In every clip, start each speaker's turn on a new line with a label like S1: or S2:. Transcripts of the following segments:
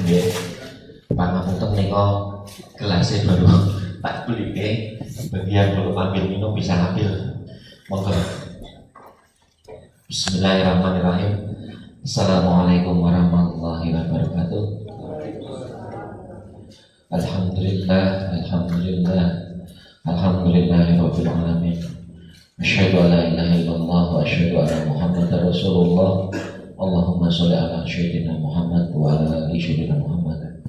S1: Ya, pangapunten nika gelasnya baru tak beli bagi yang belum ambil minum bisa ambil. Monggo. Bismillahirrahmanirrahim. Assalamualaikum warahmatullahi wabarakatuh. Alhamdulillah, alhamdulillah, alhamdulillahirabbil alamin. Asyhadu an la ilaha illallah wa asyhadu anna Muhammadar Rasulullah. Allahumma sholli ala sayyidina Muhammad wa ala ali sayyidina Muhammad.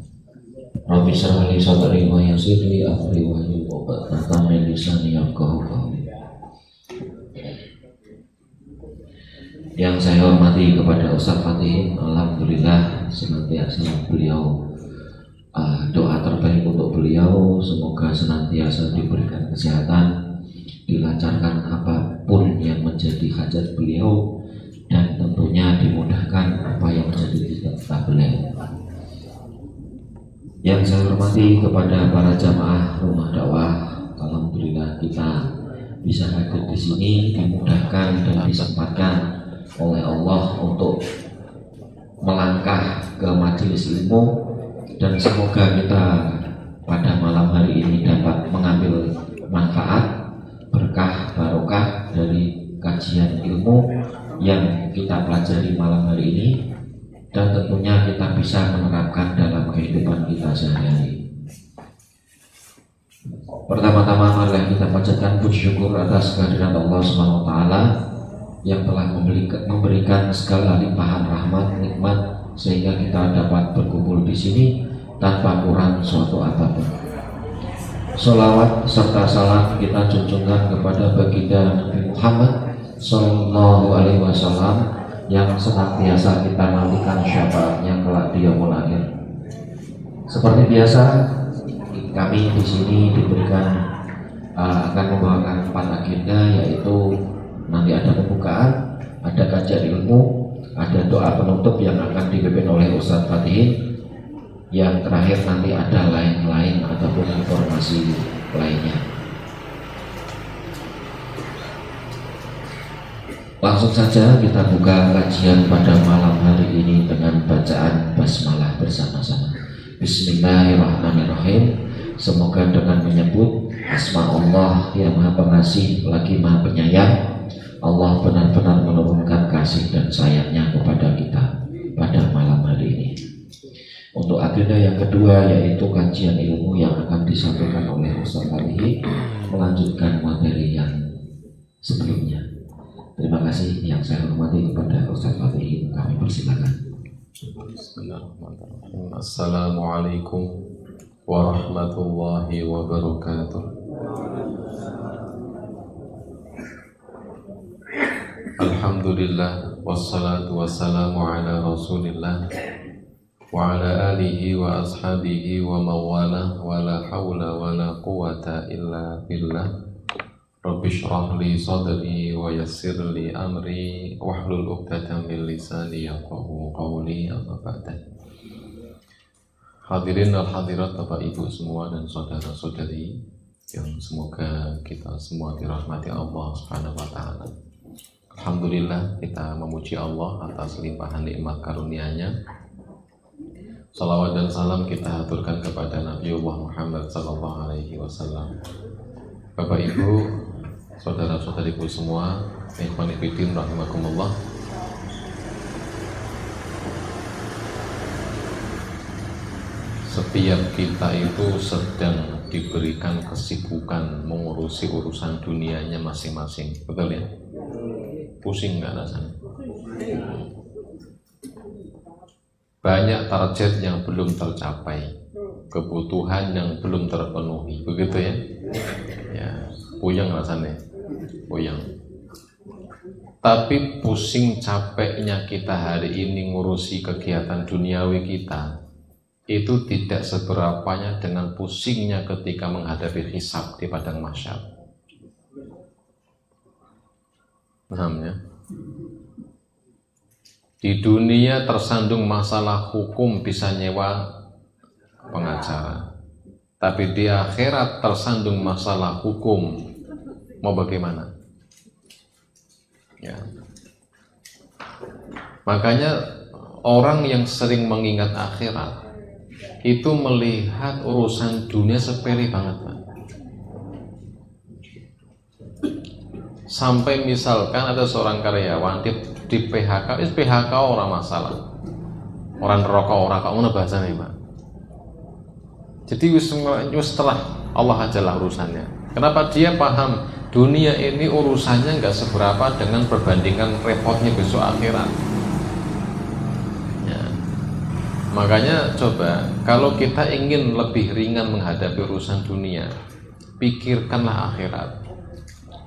S1: Rabbi shrah li sadri wa yassir li amri wa hlul 'uqdatam min lisani yafqahu qawli. Yang saya hormati kepada Ustaz Fatih, alhamdulillah senantiasa beliau doa terbaik untuk beliau, semoga senantiasa diberikan kesehatan, dilancarkan apapun yang menjadi hajat beliau, dan tentunya dimudahkan apa yang menjadi cita-cita beliau. Yang saya hormati kepada para jamaah rumah dakwah, alhamdulillah kita bisa hadir di sini, dimudahkan dan disempatkan oleh Allah untuk melangkah ke majelis ilmu, dan semoga kita pada malam hari ini dapat mengambil manfaat, berkah, barokah dari kajian ilmu yang kita pelajari malam hari ini, dan tentunya kita bisa menerapkan dalam kehidupan kita sehari-hari. Pertama-tama marilah kita panjatkan puji syukur atas kehadiran Allah SWT yang telah memberikan segala limpahan rahmat, nikmat, sehingga kita dapat berkumpul di sini tanpa kurang suatu apapun. Sholawat serta salam kita junjungkan kepada baginda Nabi Muhammad Sallallahu Alaihi Wasallam yang senantiasa kita nantikan syafaatnya kelak di yaumul akhir. Seperti biasa, kami di sini diberikan akan membawakan 4 agenda, yaitu nanti ada pembukaan, ada kajian ilmu, ada doa penutup yang akan dipimpin oleh Ustaz Fatih, yang terakhir nanti ada lain-lain ataupun informasi lainnya. Langsung saja kita buka kajian pada malam hari ini dengan bacaan basmalah bersama-sama. Bismillahirrahmanirrahim. Semoga dengan menyebut asma Allah yang Maha Pengasih lagi Maha Penyayang, Allah benar-benar menurunkan kasih dan sayangnya kepada kita pada malam hari ini. Untuk agenda yang kedua, yaitu kajian ilmu yang akan disampaikan oleh Ustaz Fatih, melanjutkan materi yang sebelumnya. Terima kasih yang saya hormati kepada Ustaz Fatih, kami persilakan.
S2: Bismillahirrahmanirrahim. Assalamualaikum warahmatullahi wabarakatuh. Alhamdulillah wassalatu wassalamu ala Rasulillah wa ala alihi wa ashabihi wa mawala wa la hawla wa la quwata illa billah. Rabbi shrah li sadri wa yassir li amri wahlul 'uqdatam min lisani yafqahu qawli. Amma ba'du. Hadirin dan hadirat Bapak Ibu semua dan saudara-saudari yang semoga kita semua dirahmati Allah Subhanahu wa taala. Alhamdulillah kita memuji Allah atas limpahan nikmat karunia-Nya. Salawat dan salam kita aturkan kepada Nabiullah Muhammad sallallahu alaihi wasallam. Bapak Ibu, saudara-saudariku semua, ikhwan fillah rahimakumullah. Setiap kita itu sedang diberikan kesibukan mengurusi urusan dunianya masing-masing, betul ya? Pusing nggak rasanya? Banyak target yang belum tercapai, kebutuhan yang belum terpenuhi, begitu ya? Ya, puyeng rasanya, puyeng. Tapi pusing capeknya kita hari ini ngurusi kegiatan duniawi kita, itu tidak seberapanya dengan pusingnya ketika menghadapi hisab di padang mahsyar. Paham ya? Di dunia tersandung masalah hukum bisa nyewa pengacara, tapi di akhirat tersandung masalah hukum, mau bagaimana? Ya. Makanya orang yang sering mengingat akhirat itu melihat urusan dunia sepele banget, Pak. Sampai misalkan ada seorang karyawan di PHK, PHK orang masalah, orang rokok ngono bahasanya, Pak. Jadi setelah Allah ajalah urusannya. Kenapa? Dia paham dunia ini urusannya nggak seberapa dengan perbandingan repotnya besok akhirat. Ya. Makanya coba kalau kita ingin lebih ringan menghadapi urusan dunia, pikirkanlah akhirat.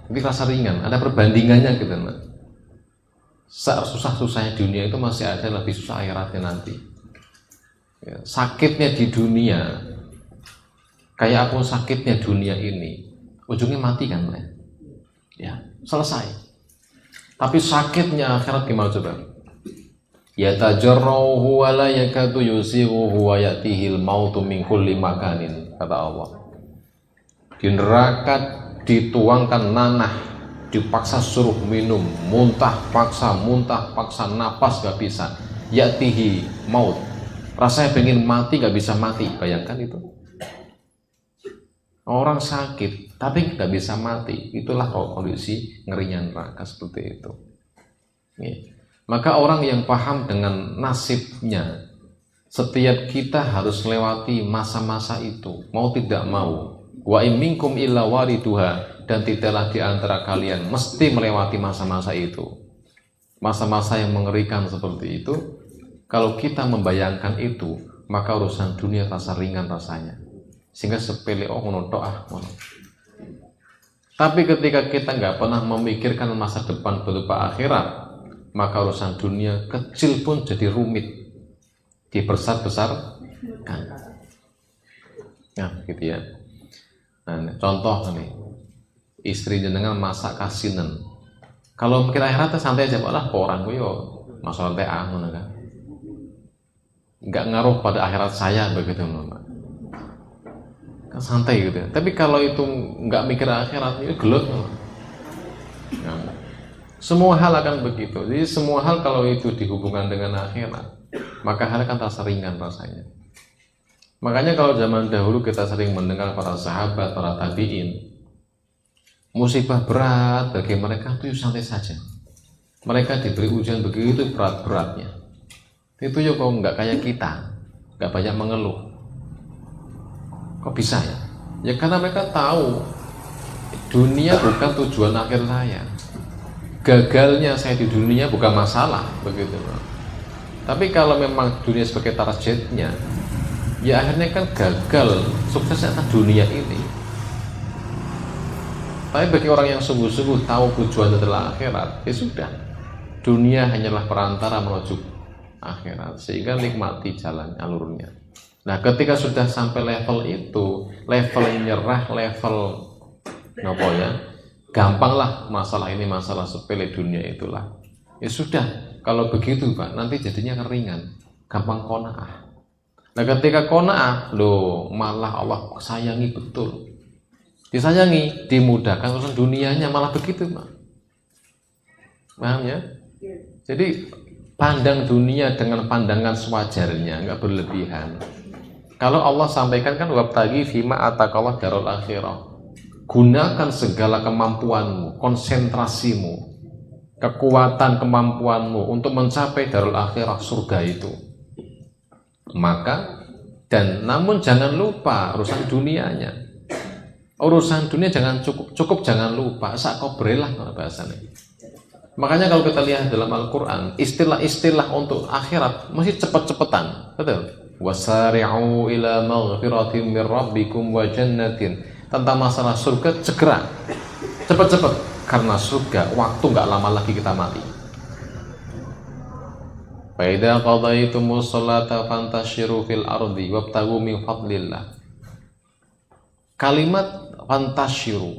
S2: Ini rasa ringan, ada perbandingannya gitu, Pak. Susah-susahnya dunia itu masih ada lebih susah akhiratnya nanti. Ya, sakitnya di dunia, kayak apa sakitnya dunia ini, ujungnya mati kan, Pak? Ya, selesai. Tapi sakitnya akhirat gimana coba? Ya tajarruhu wa la yakadu yusighuhu wa yatihil mautu min kulli makanin, kata Allah. Di neraka dituangkan nanah, dipaksa suruh minum, muntah paksa, napas gak bisa. Yatihi maut, rasanya pengen mati gak bisa mati, bayangkan itu. Orang sakit tapi nggak bisa mati, itulah kondisi ngerinya neraka seperti itu. Maka orang yang paham dengan nasibnya, setiap kita harus melewati masa-masa itu, mau tidak mau. Wa in minkum illa wariduha, dan tidaklah di antara kalian mesti melewati masa-masa itu. Masa-masa yang mengerikan seperti itu, kalau kita membayangkan itu, maka urusan dunia terasa ringan rasanya. Sehingga sepele ngono. Tapi ketika kita nggak pernah memikirkan masa depan berupa akhirat, maka urusan dunia kecil pun jadi rumit, diperbesar-besarkan. Nah, gitu ya. Nah, contoh nih, istri jenengan masak kasinan. Kalau mikir akhirat santai aja, lah orang gue yo masalah teh ngono kan. Nggak ngaruh pada akhirat saya begitu, Pak. Kan santai gitu ya. Tapi kalau itu nggak mikir akhirat, itu gelut. Nah, semua hal akan begitu. Jadi semua hal kalau itu dihubungkan dengan akhirat, maka hal akan terasa ringan rasanya. Makanya kalau zaman dahulu kita sering mendengar para sahabat, para tabi'in, musibah berat bagi mereka itu santai saja. Mereka diberi ujian begitu berat-beratnya. Itu ya kok nggak kayak kita, nggak banyak mengeluh. Kok bisa ya? Ya karena mereka tahu dunia bukan tujuan akhir saya. Gagalnya saya di dunia bukan masalah, begitu. Tapi kalau memang dunia sebagai targetnya, ya akhirnya kan gagal suksesnya atas dunia ini. Tapi bagi orang yang sungguh-sungguh tahu tujuan adalah akhirat, ya sudah, dunia hanyalah perantara menuju akhirat, sehingga nikmati jalan alurnya. Nah, ketika sudah sampai level itu, level nyerah, level apa ya, gampanglah masalah ini, masalah sepele dunia itulah. Ya sudah, kalau begitu Pak, nanti jadinya keringan, gampang qanaah. Nah, ketika qanaah, loh, malah Allah sayangi betul. Disayangi, dimudahkan urusan dunianya, malah begitu Pak. Paham ya? Jadi pandang dunia dengan pandangan sewajarnya, nggak berlebihan. Kalau Allah sampaikan kan wabtaghi fima atakallah darul akhirah. Gunakan segala kemampuanmu, konsentrasimu, kekuatan kemampuanmu untuk mencapai darul akhirah, surga itu. Maka namun jangan lupa urusan dunianya. Urusan dunia jangan cukup jangan lupa, sak kobrelah bahasanya. Makanya kalau kita lihat dalam Al-Quran, istilah-istilah untuk akhirat mesti cepet-cepetan, betul? Wasari'u ila maghfiratin min rabbikum wa jannatin. Tentang masalah surga segera, cepat-cepat, karena surga waktu nggak lama lagi kita mati. Fa idza qadaytumus sholata fantashiru fil ardi wabtaghu min fadlillah. Kalimat fantashiru,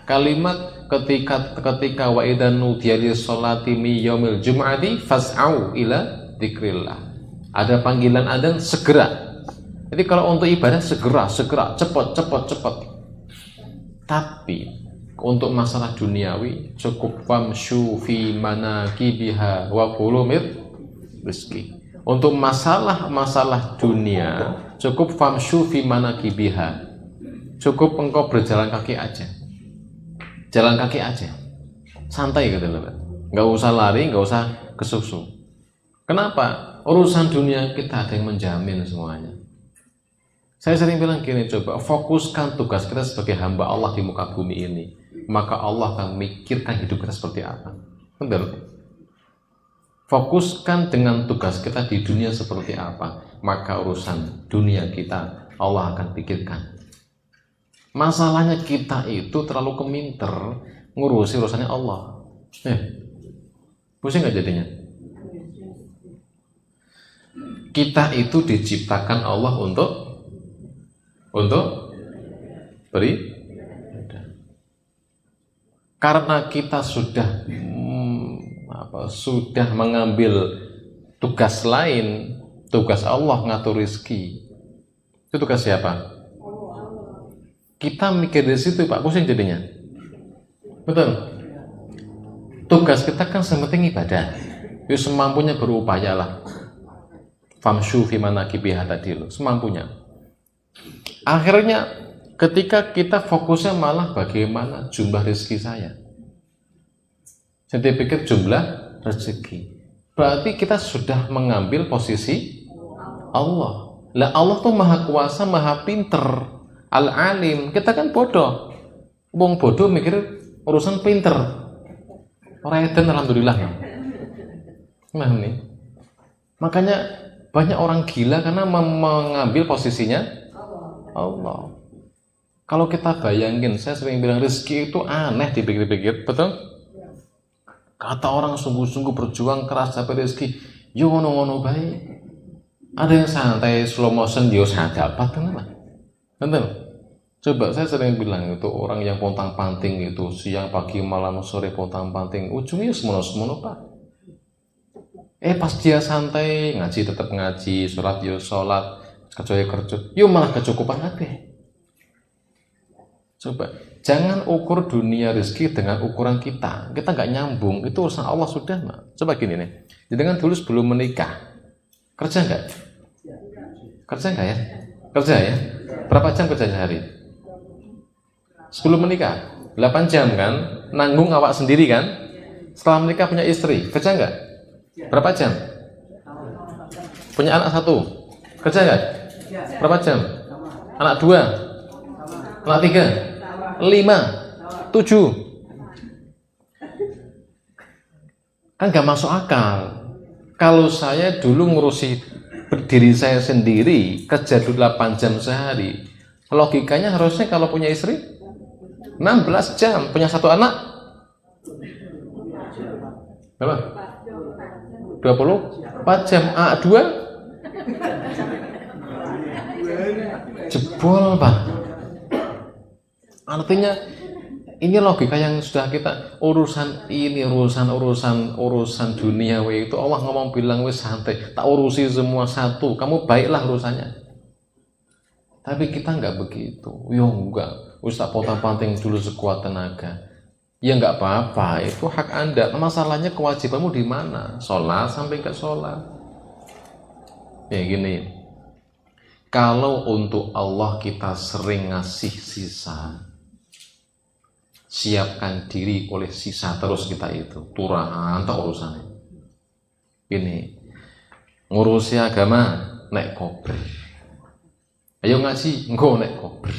S2: kalimat ketika wa idza nudiya lis sholati mi yaumil jum'ati fas'au ila dzikrillah. Ada panggilan adzan segera. Jadi kalau untuk ibadah segera, cepat. Tapi untuk masalah duniawi cukup wamsyu fi manakibiha wa kulu mir rizki. Untuk masalah dunia cukup famshu fi manakibiha, cukup engkau berjalan kaki aja, jalan kaki aja, santai gitu loh, nggak usah lari, nggak usah kesusu. Kenapa? Urusan dunia kita ada yang menjamin semuanya. Saya sering bilang gini, coba fokuskan tugas kita sebagai hamba Allah di muka bumi ini, maka Allah akan memikirkan hidup kita seperti apa. Benar? Fokuskan dengan tugas kita di dunia seperti apa, maka urusan dunia kita Allah akan pikirkan. Masalahnya kita itu terlalu keminter ngurusi urusannya Allah. Pusing nggak jadinya? Kita itu diciptakan Allah untuk beri. Karena kita sudah sudah mengambil tugas lain, tugas Allah ngatur rezeki. Itu tugas siapa? Kita mikir dari situ, Pak, pusing jadinya. Betul. Tugas kita kan sementing ibadah. Yuk semampunya berupayalah. Famshu fi manakibiha tadi lo, semampunya. Akhirnya ketika kita fokusnya malah bagaimana jumlah rezeki saya. Saya pikir jumlah rezeki. Berarti kita sudah mengambil posisi Allah. Lah Allah tuh maha kuasa, maha pinter, al-alim. Kita kan bodoh. Wong bodoh mikir urusan pinter. Orang edan alhamdulillah. Nah nih. Makanya banyak orang gila karena mengambil posisinya Allah. Kalau kita bayangin, saya sering bilang rezeki itu aneh dipikir-pikir, betul? Kata orang sungguh-sungguh berjuang keras sampai rezeki, yo ngono-ngono baik. Ada yang santai slow motion, yo saya dapat, kenapa? Betul? Coba saya sering bilang itu orang yang pontang-panting itu siang, pagi, malam, sore pontang-panting, ujungnya semono-semono Pak. Pas dia santai ngaji tetap ngaji, sholat yo sholat, kerja kerja, yo malah kecukupan kabeh. Coba, jangan ukur dunia rezeki dengan ukuran kita. Kita nggak nyambung, itu urusan Allah sudah, Mak. Coba gini nih, jangan dulu sebelum menikah, kerja nggak? Kerja nggak ya? Kerja ya? Berapa jam kerja sehari? Sebelum menikah, 8 jam kan? Nanggung awak sendiri kan? Setelah menikah punya istri, kerja nggak? Berapa jam? Punya anak 1, kerja nggak? Berapa jam? Anak 2, anak 3, 5, 7. Kan gak masuk akal. Kalau saya dulu ngurusi diri saya sendiri, kerja 8 jam sehari, logikanya harusnya kalau punya istri 16 jam, punya 1 anak berapa? 24 jam. A2 jebol Pak. Artinya ini logika yang sudah kita urusan dunia itu Allah ngomong bilang wis santai, tak urusi semua satu, kamu baiklah urusannya. Tapi kita nggak begitu. Yo enggak, wis tak potong-panting dulu sekuat tenaga. Ya nggak apa-apa, itu hak Anda. Masalahnya kewajibanmu di mana? Sholat sampai ke sholat. Ya gini. Kalau untuk Allah kita sering ngasih sisa, siapkan diri oleh sisa terus kita itu turahan tak urusannya. Ini ngurusi agama naik kober, ayo ngaji engko naik kober,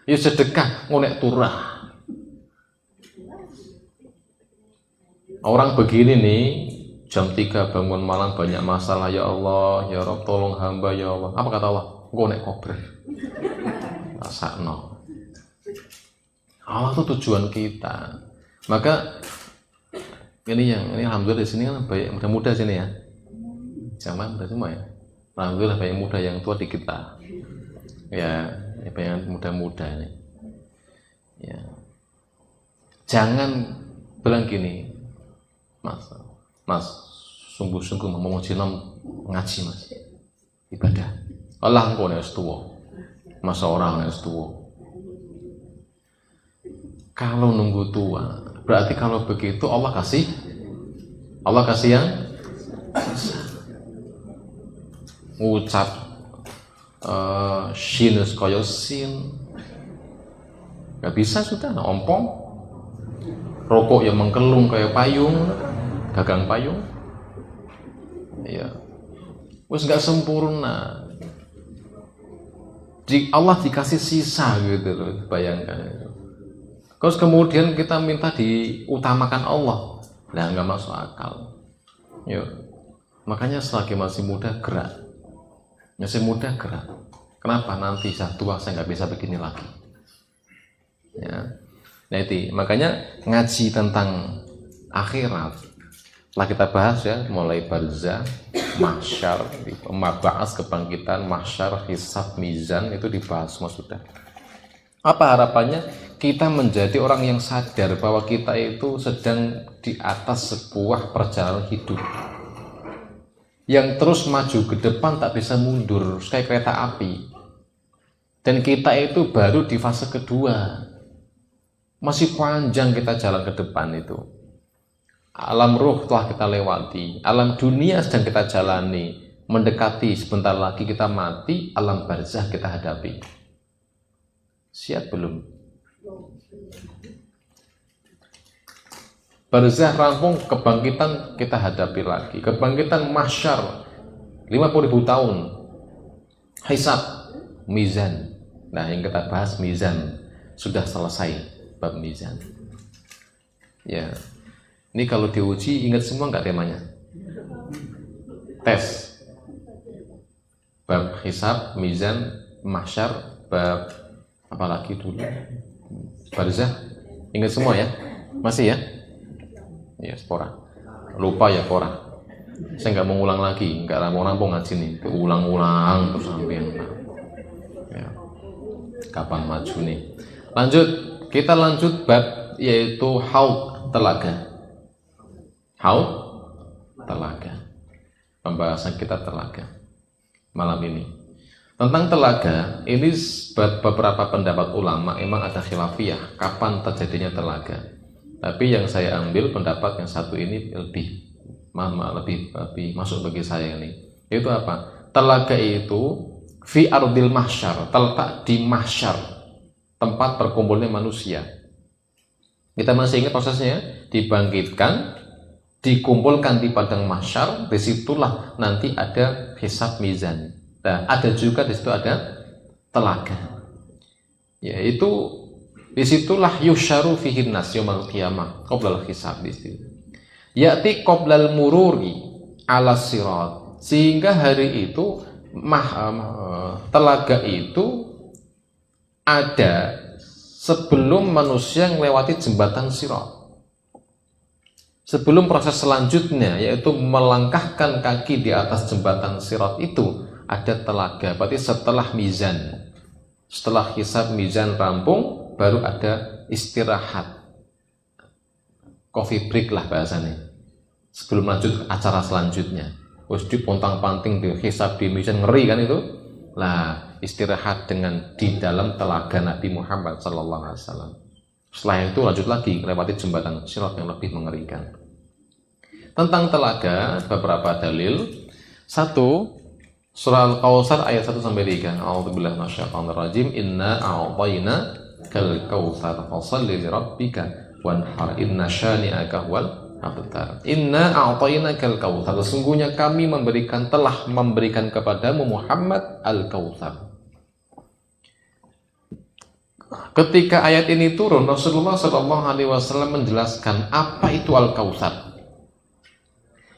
S2: ayo sedekah engko naik turah. Orang begini nih jam 3 bangun malam banyak masalah, ya Allah ya Rabb tolong hamba ya Allah. Apa kata Allah? Engko naik kober, rasakno. Allah itu tujuan kita. Maka ini alhamdulillah di sini kan banyak muda-muda sini ya. Zaman muda semua ya. Alhamdulillah banyak muda yang tua di kita. Ya banyak muda-muda ini. Ya. Jangan bilang gini, Mas, sungguh-sungguh mau ngaji Mas. Ibadah. Allah engkau nek tua. Masa orang nek tua. Kalau nunggu tua, berarti kalau begitu Allah kasih yang ucap sinus kaya sin. Gak bisa sudah, ompong. Rokok yang mengkelung kayak payung, gagang payung. Ya. Wes gak sempurna. Allah dikasih sisa gitu loh, bayangkan. Terus kemudian kita minta diutamakan Allah, nah nggak masuk akal. Yuk, makanya selagi masih muda gerak, Kenapa nanti saat tua saya nggak bisa begini lagi? Ya, nah itu makanya ngaji tentang akhirat. Setelah kita bahas ya, mulai barzah, mahsyar, bahas kebangkitan, mahsyar, hisab, mizan itu dibahas semua sudah. Apa harapannya? Kita menjadi orang yang sadar bahwa kita itu sedang di atas sebuah perjalanan hidup yang terus maju ke depan, tak bisa mundur, kayak kereta api. Dan kita itu baru di fase kedua, masih panjang kita jalan ke depan itu. Alam ruh telah kita lewati, alam dunia sedang kita jalani, mendekati sebentar lagi kita mati, alam barzah kita hadapi. Siap belum? Barzah rampung, kebangkitan kita hadapi lagi. Kebangkitan mahsyar 50.000 tahun. Hisab, mizan. Nah, yang kita bahas mizan. Sudah selesai bab mizan. Ya. Ini kalau diuji ingat semua nggak temanya? Tes. Bab hisab, mizan, mahsyar, bab apalagi dulu? Barzah. Ingat semua ya? Masih ya? Ya, spora. Lupa ya, pora. Saya nggak mau ulang lagi, nggak rampung-rampung ngaji nih. Ulang-ulang terus sampai ya. Kapan maju nih? Lanjut, kita lanjut bab yaitu haud, telaga. Haud, telaga. Pembahasan kita telaga malam ini. Tentang telaga, ini beberapa pendapat ulama memang ada khilafiyah kapan terjadinya telaga. Tapi yang saya ambil pendapat yang satu ini lebih masuk bagi saya ini. Itu apa? Telaga itu fi ardil mahsyar, terletak di mahsyar, tempat berkumpulnya manusia. Kita masih ingat prosesnya? Dibangkitkan, dikumpulkan di padang mahsyar, disitulah nanti ada hisab mizan. Nah, ada juga di situ ada telaga. Yaitu disitulah yusharu fihin nas yaumal qiyamah qoblal hisab di situ. Ya'ti qoblal mururi ala sirat. Sehingga hari itu telaga itu ada sebelum manusia melewati jembatan sirat. Sebelum proses selanjutnya yaitu melangkahkan kaki di atas jembatan sirat itu ada telaga. Berarti setelah mizan, setelah hisab mizan rampung, baru ada istirahat, coffee break lah bahasanya, sebelum lanjut acara selanjutnya. Terus dipontang-panting, di hisab, di mizan, ngeri kan itu. Lah istirahat dengan di dalam telaga Nabi Muhammad SAW. Setelah itu lanjut lagi melewati jembatan sirat yang lebih mengerikan. Tentang telaga beberapa dalil. Satu, surah Al-Kautsar ayat 1-3. A'udzubillahi minasyaitonir rajim. Inna a'tayna kal kautsar fashalli li rabbika wanhar inna syani'aka huwal abtar. Inna a'tayna kal kautsar. Sesungguhnya kami telah memberikan kepadamu Muhammad al-Kautsar. Ketika ayat ini turun, Rasulullah SAW menjelaskan apa itu al-Kautsar.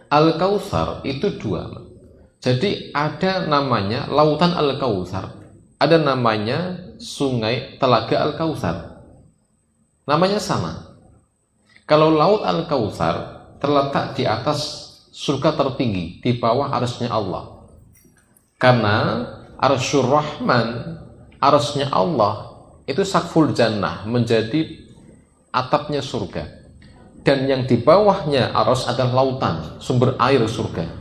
S2: Al-Kautsar itu dua. Jadi ada namanya lautan Al-Kautsar, ada namanya sungai telaga Al-Kautsar. Namanya sama. Kalau laut Al-Kautsar terletak di atas surga tertinggi, di bawah arsy-Nya Allah. Karena Arsyur Rahman, arsy-Nya Allah itu sakful jannah, menjadi atapnya surga. Dan yang di bawahnya arsy adalah lautan, sumber air surga.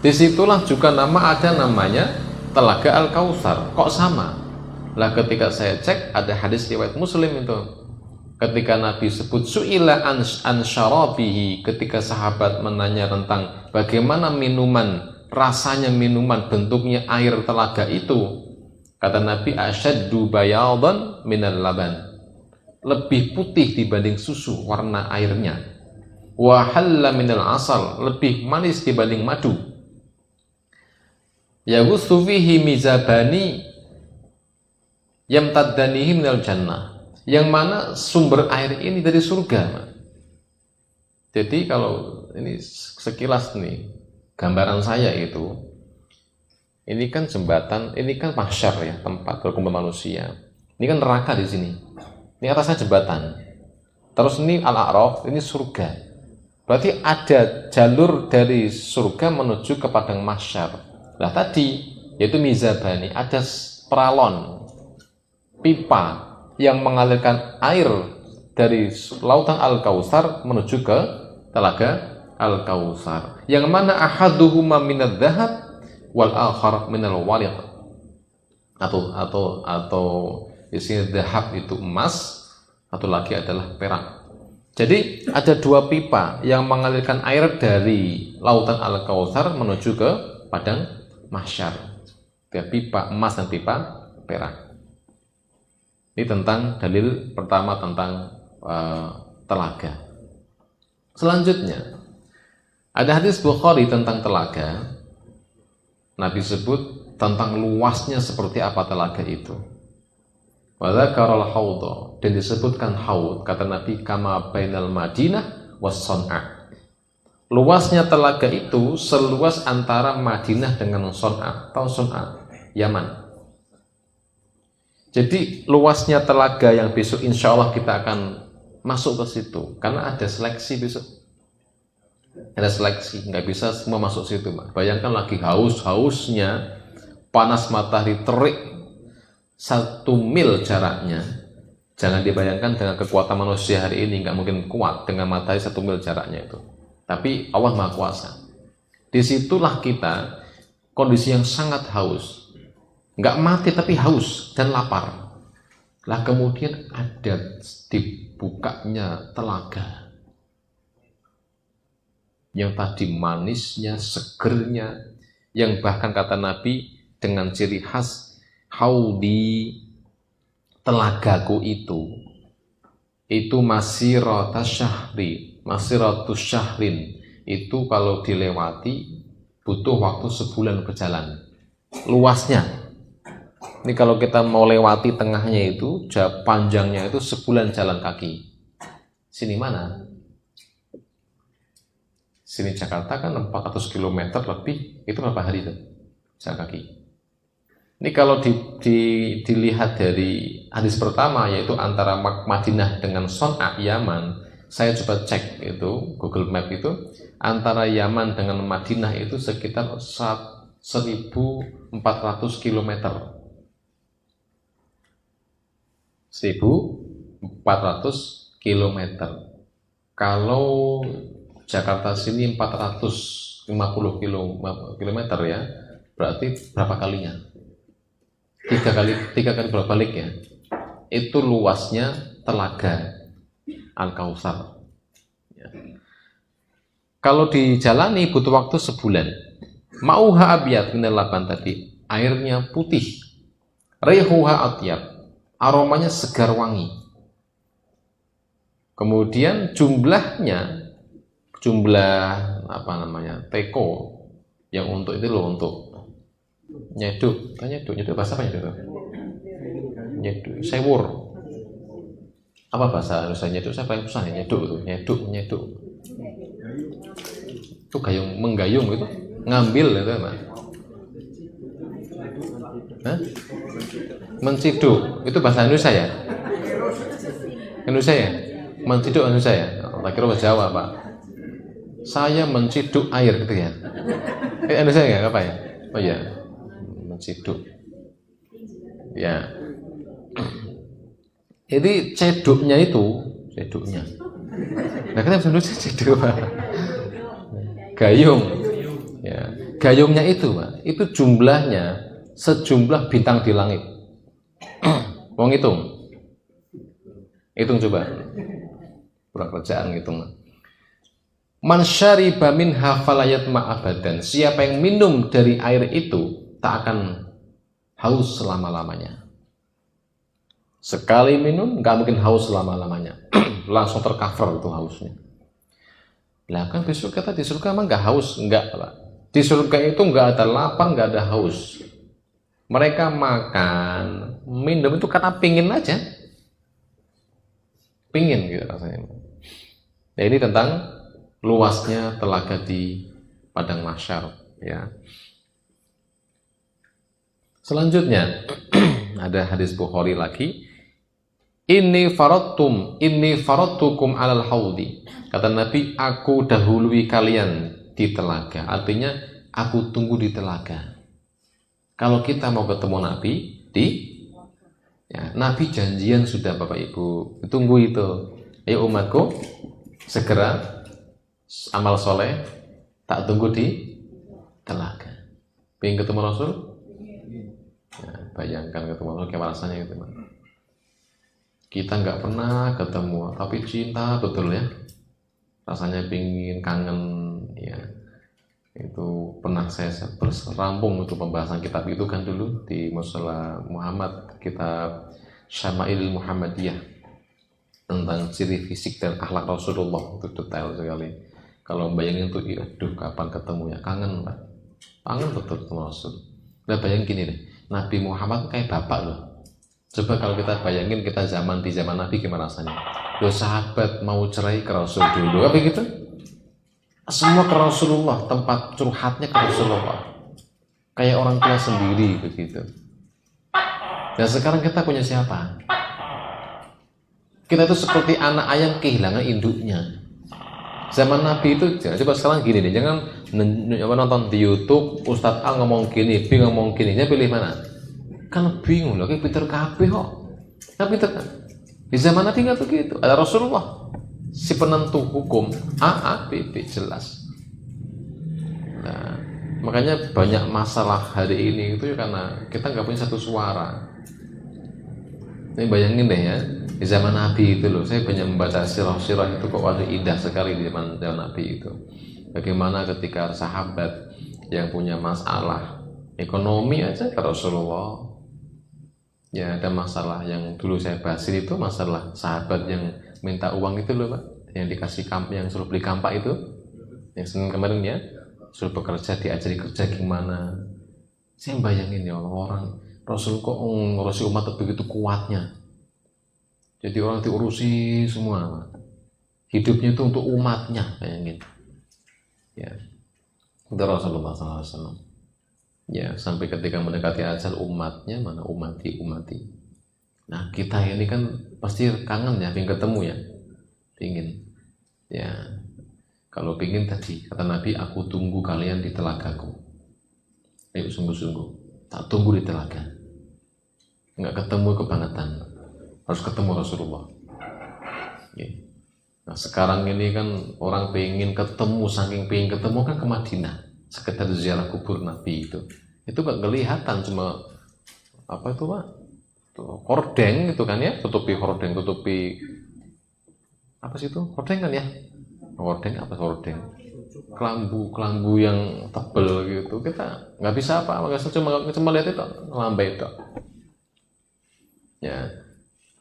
S2: Disitulah juga ada namanya telaga Al-Kautsar. Kok sama? Lah ketika saya cek ada hadis riwayat Muslim itu. Ketika Nabi sebut su'ila an syarabihi, ketika sahabat menanya tentang bagaimana minuman rasanya minuman bentuknya air telaga itu, kata Nabi, asyaddu bayadan minal laban, lebih putih dibanding susu warna airnya, wa halla minal asal, lebih manis dibanding madu, yaghussu fihi mizabani yamtaddanihi minal jannah, yang mana sumber air ini dari surga. Jadi kalau ini sekilas nih gambaran saya itu, ini kan jembatan, ini kan mahsyar ya, tempat berkumpul manusia. Ini kan neraka di sini. Ini atasnya jembatan. Terus ini Al-A'raf, ini surga. Berarti ada jalur dari surga menuju ke padang mahsyar. Nah tadi yaitu mizabani, ada peralon, pipa yang mengalirkan air dari lautan Al-Kautsar menuju ke telaga Al-Kautsar, yang mana ahaduhuma minadz dzahab wal akhar minal walid, atau di sini dzahab itu emas, satu lagi adalah perak. Jadi ada dua pipa yang mengalirkan air dari lautan Al-Kautsar menuju ke padang mahsyar, pipa emas dan pipa perak. Ini tentang dalil pertama tentang telaga. Selanjutnya ada hadis Bukhari tentang telaga. Nabi sebut tentang luasnya seperti apa telaga itu. Wa dzakaral haudha, dan disebutkan haud, kata Nabi, kama bainal Madinah was Son'a. Luasnya telaga itu seluas antara Madinah dengan Son'a. Tahu Son'a? Yaman. Jadi luasnya telaga yang besok insya Allah kita akan masuk ke situ, karena ada seleksi besok. Ada seleksi, nggak bisa semua masuk situ, Pak. Bayangkan lagi haus-hausnya, panas matahari terik 1 mil jaraknya. Jangan dibayangkan dengan kekuatan manusia hari ini, nggak mungkin kuat dengan matahari 1 mil jaraknya itu. Tapi Allah Maha Kuasa. Disitulah kita kondisi yang sangat haus, nggak mati tapi haus dan lapar. Lah kemudian ada dibukanya telaga yang tadi manisnya, segernya, yang bahkan kata Nabi dengan ciri khas haudi, telagaku itu masiratus syahrin, itu kalau dilewati butuh waktu sebulan berjalan. Luasnya ini kalau kita mau lewati tengahnya itu, panjangnya itu sebulan jalan kaki. Sini mana? Sini Jakarta kan 400 km lebih, itu berapa hari itu? Jalan kaki. Ini kalau dilihat dari hadis pertama, yaitu antara Madinah dengan Son'a, Yaman, saya coba cek itu, Google Map itu, antara Yaman dengan Madinah itu sekitar 1.400 km. 1.400 km. Kalau Jakarta sini 450 km ya, berarti berapa kalinya? 3 kali berbalik ya. Itu luasnya telaga Al-Kautsar. Ya. Kalau dijalani butuh waktu sebulan. Mauha abyad minal laban, tadi airnya putih. Rihuha atyab, aromanya segar wangi. Kemudian jumlah teko yang untuk itu loh, untuk nyeduk bahasa apa nyeduk? Nyeduk, sewur. Apa bahasa Indonesia nyeduk? Saya paling susah ya nyeduk. Itu menggayung itu, ngambil itu apa? Menciduk, itu bahasa Indonesia ya? Indonesia ya? Menciduk Indonesia ya? Tak kira bahasa Jawa, Pak. Saya menciduk air gitu ya? Indonesia ya? Apa ya? Oh iya, menciduk. Ya. Jadi ceduknya. Nah, kenapa Indonesia ceduk, Pak? Gayung. Ya. Gayungnya itu, Pak. Itu jumlahnya sejumlah bintang di langit. Mau ngitung? Hitung coba. Kurang kerjaan ngitung. Man syariba minha falayatma abadan. Siapa yang minum dari air itu tak akan haus selama-lamanya. Sekali minum nggak mungkin haus selama-lamanya. Langsung tercover itu hausnya. Lah kan besok kata di surga emang nggak haus? Enggak lah. Di surga itu nggak ada lapar, nggak ada haus. Mereka makan, minum itu karena pingin aja. Pingin gitu rasanya. Nah ini tentang luasnya telaga di padang mahsyar, ya. Selanjutnya ada hadis Bukhari lagi. Inni faradtukum alal haudi. Kata Nabi, aku dahului kalian di telaga. Artinya aku tunggu di telaga. Kalau kita mau ketemu Nabi Nabi janjian sudah Bapak Ibu, tunggu itu. Ayo umatku, segera amal soleh, tak tunggu di telaga. Pengen ketemu Rasul? Ya, bayangkan ketemu Rasul kayak rasanya gitu. Kita nggak pernah ketemu, tapi cinta betul ya. Rasanya pingin, kangen, ya. Itu pernah saya rampung untuk pembahasan kitab itu kan dulu di Musala Muhammad, kitab Syama'il Muhammadiyah tentang ciri fisik dan akhlak Rasulullah. Itu detail sekali. Kalau bayangin tuh, aduh kapan ketemu ya, kangen Pak. Kangen betul ketemu Rasul. Nah bayangin gini deh, Nabi Muhammad kayak bapak loh. Coba kalau kita bayangin kita di zaman Nabi gimana rasanya? Loh sahabat mau cerai ke Rasul dulu, apa gitu? Semua ke Rasulullah, tempat curhatnya ke Rasulullah. Kayak orang tua sendiri begitu. Dan sekarang kita punya siapa? Kita itu seperti anak ayam kehilangan induknya. Zaman Nabi itu, coba sekarang gini deh, jangan nonton di YouTube, Ustadz A ngomong gini, B ngomong gini, dia pilih mana? Kan bingung loh, kayak Peter KB kok. Tapi di zaman Nabi nggak begitu. Ada Rasulullah, si penentu hukum A, B, jelas. Nah, makanya banyak masalah hari ini itu karena kita nggak punya satu suara. Ini bayangin deh ya, di zaman Nabi itu loh, saya banyak membaca sirah-sirah itu kok ada indah sekali di zaman Nabi itu. Bagaimana ketika sahabat yang punya masalah ekonomi aja ke Rasulullah. Ya ada masalah yang dulu saya bahas itu, masalah sahabat yang minta uang itu loh Pak, yang dikasih yang suruh beli kampak itu, yang Senin kemarin ya, suruh bekerja, diajari kerja gimana. Saya bayangin ya Allah, orang Rasul kok ngurusi umat begitu kuatnya. Jadi orang diurusi semua Pak. Hidupnya itu untuk umatnya, bayangin. Ya, itu Rasulullah SAW. Ya, sampai ketika mendekati ajal umatnya, mana umati. Nah, kita ini kan pasti kangen ya, pengen ketemu ya. Pingin. Ya. Kalau pingin tadi, kata Nabi, aku tunggu kalian di telagaku. Ayo sungguh-sungguh. Tak tunggu di telaga. Enggak ketemu kebangetan. Harus ketemu Rasulullah. Ya. Nah, sekarang ini kan orang pengen ketemu, saking pengen ketemu kan ke Madinah. Sekedar ziarah kubur Nabi itu gak kelihatan, cuma apa itu Pak? Hordeng itu kan ya, tutupi hordeng, tutupi apa sih itu? Hordeng kan ya? Hordeng apa hordeng? Kelambu yang tebel gitu. Kita nggak bisa apa, cuma lihat itu, lambai itu. Ya.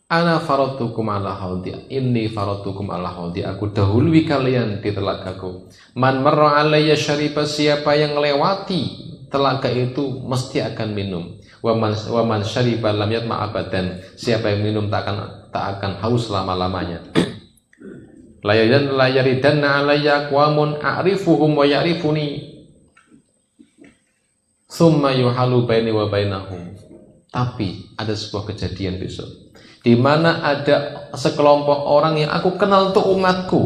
S2: Ana faratukum ala haudi, inni faratukum ala haudi. Aku dahului kalian di telagaku. Man marra alayya syariba, siapa yang lewati telaga itu mesti akan minum. Wa man syariba lam yatma abadan, siapa yang minum tak akan haus selama-lamanya. La yaridanna alayya aqwamun a'rifuhum wa ya'rifuni. Tsumma yuhalu baini wa bainahum. Tapi ada sebuah kejadian besok, di mana ada sekelompok orang yang aku kenal itu umatku.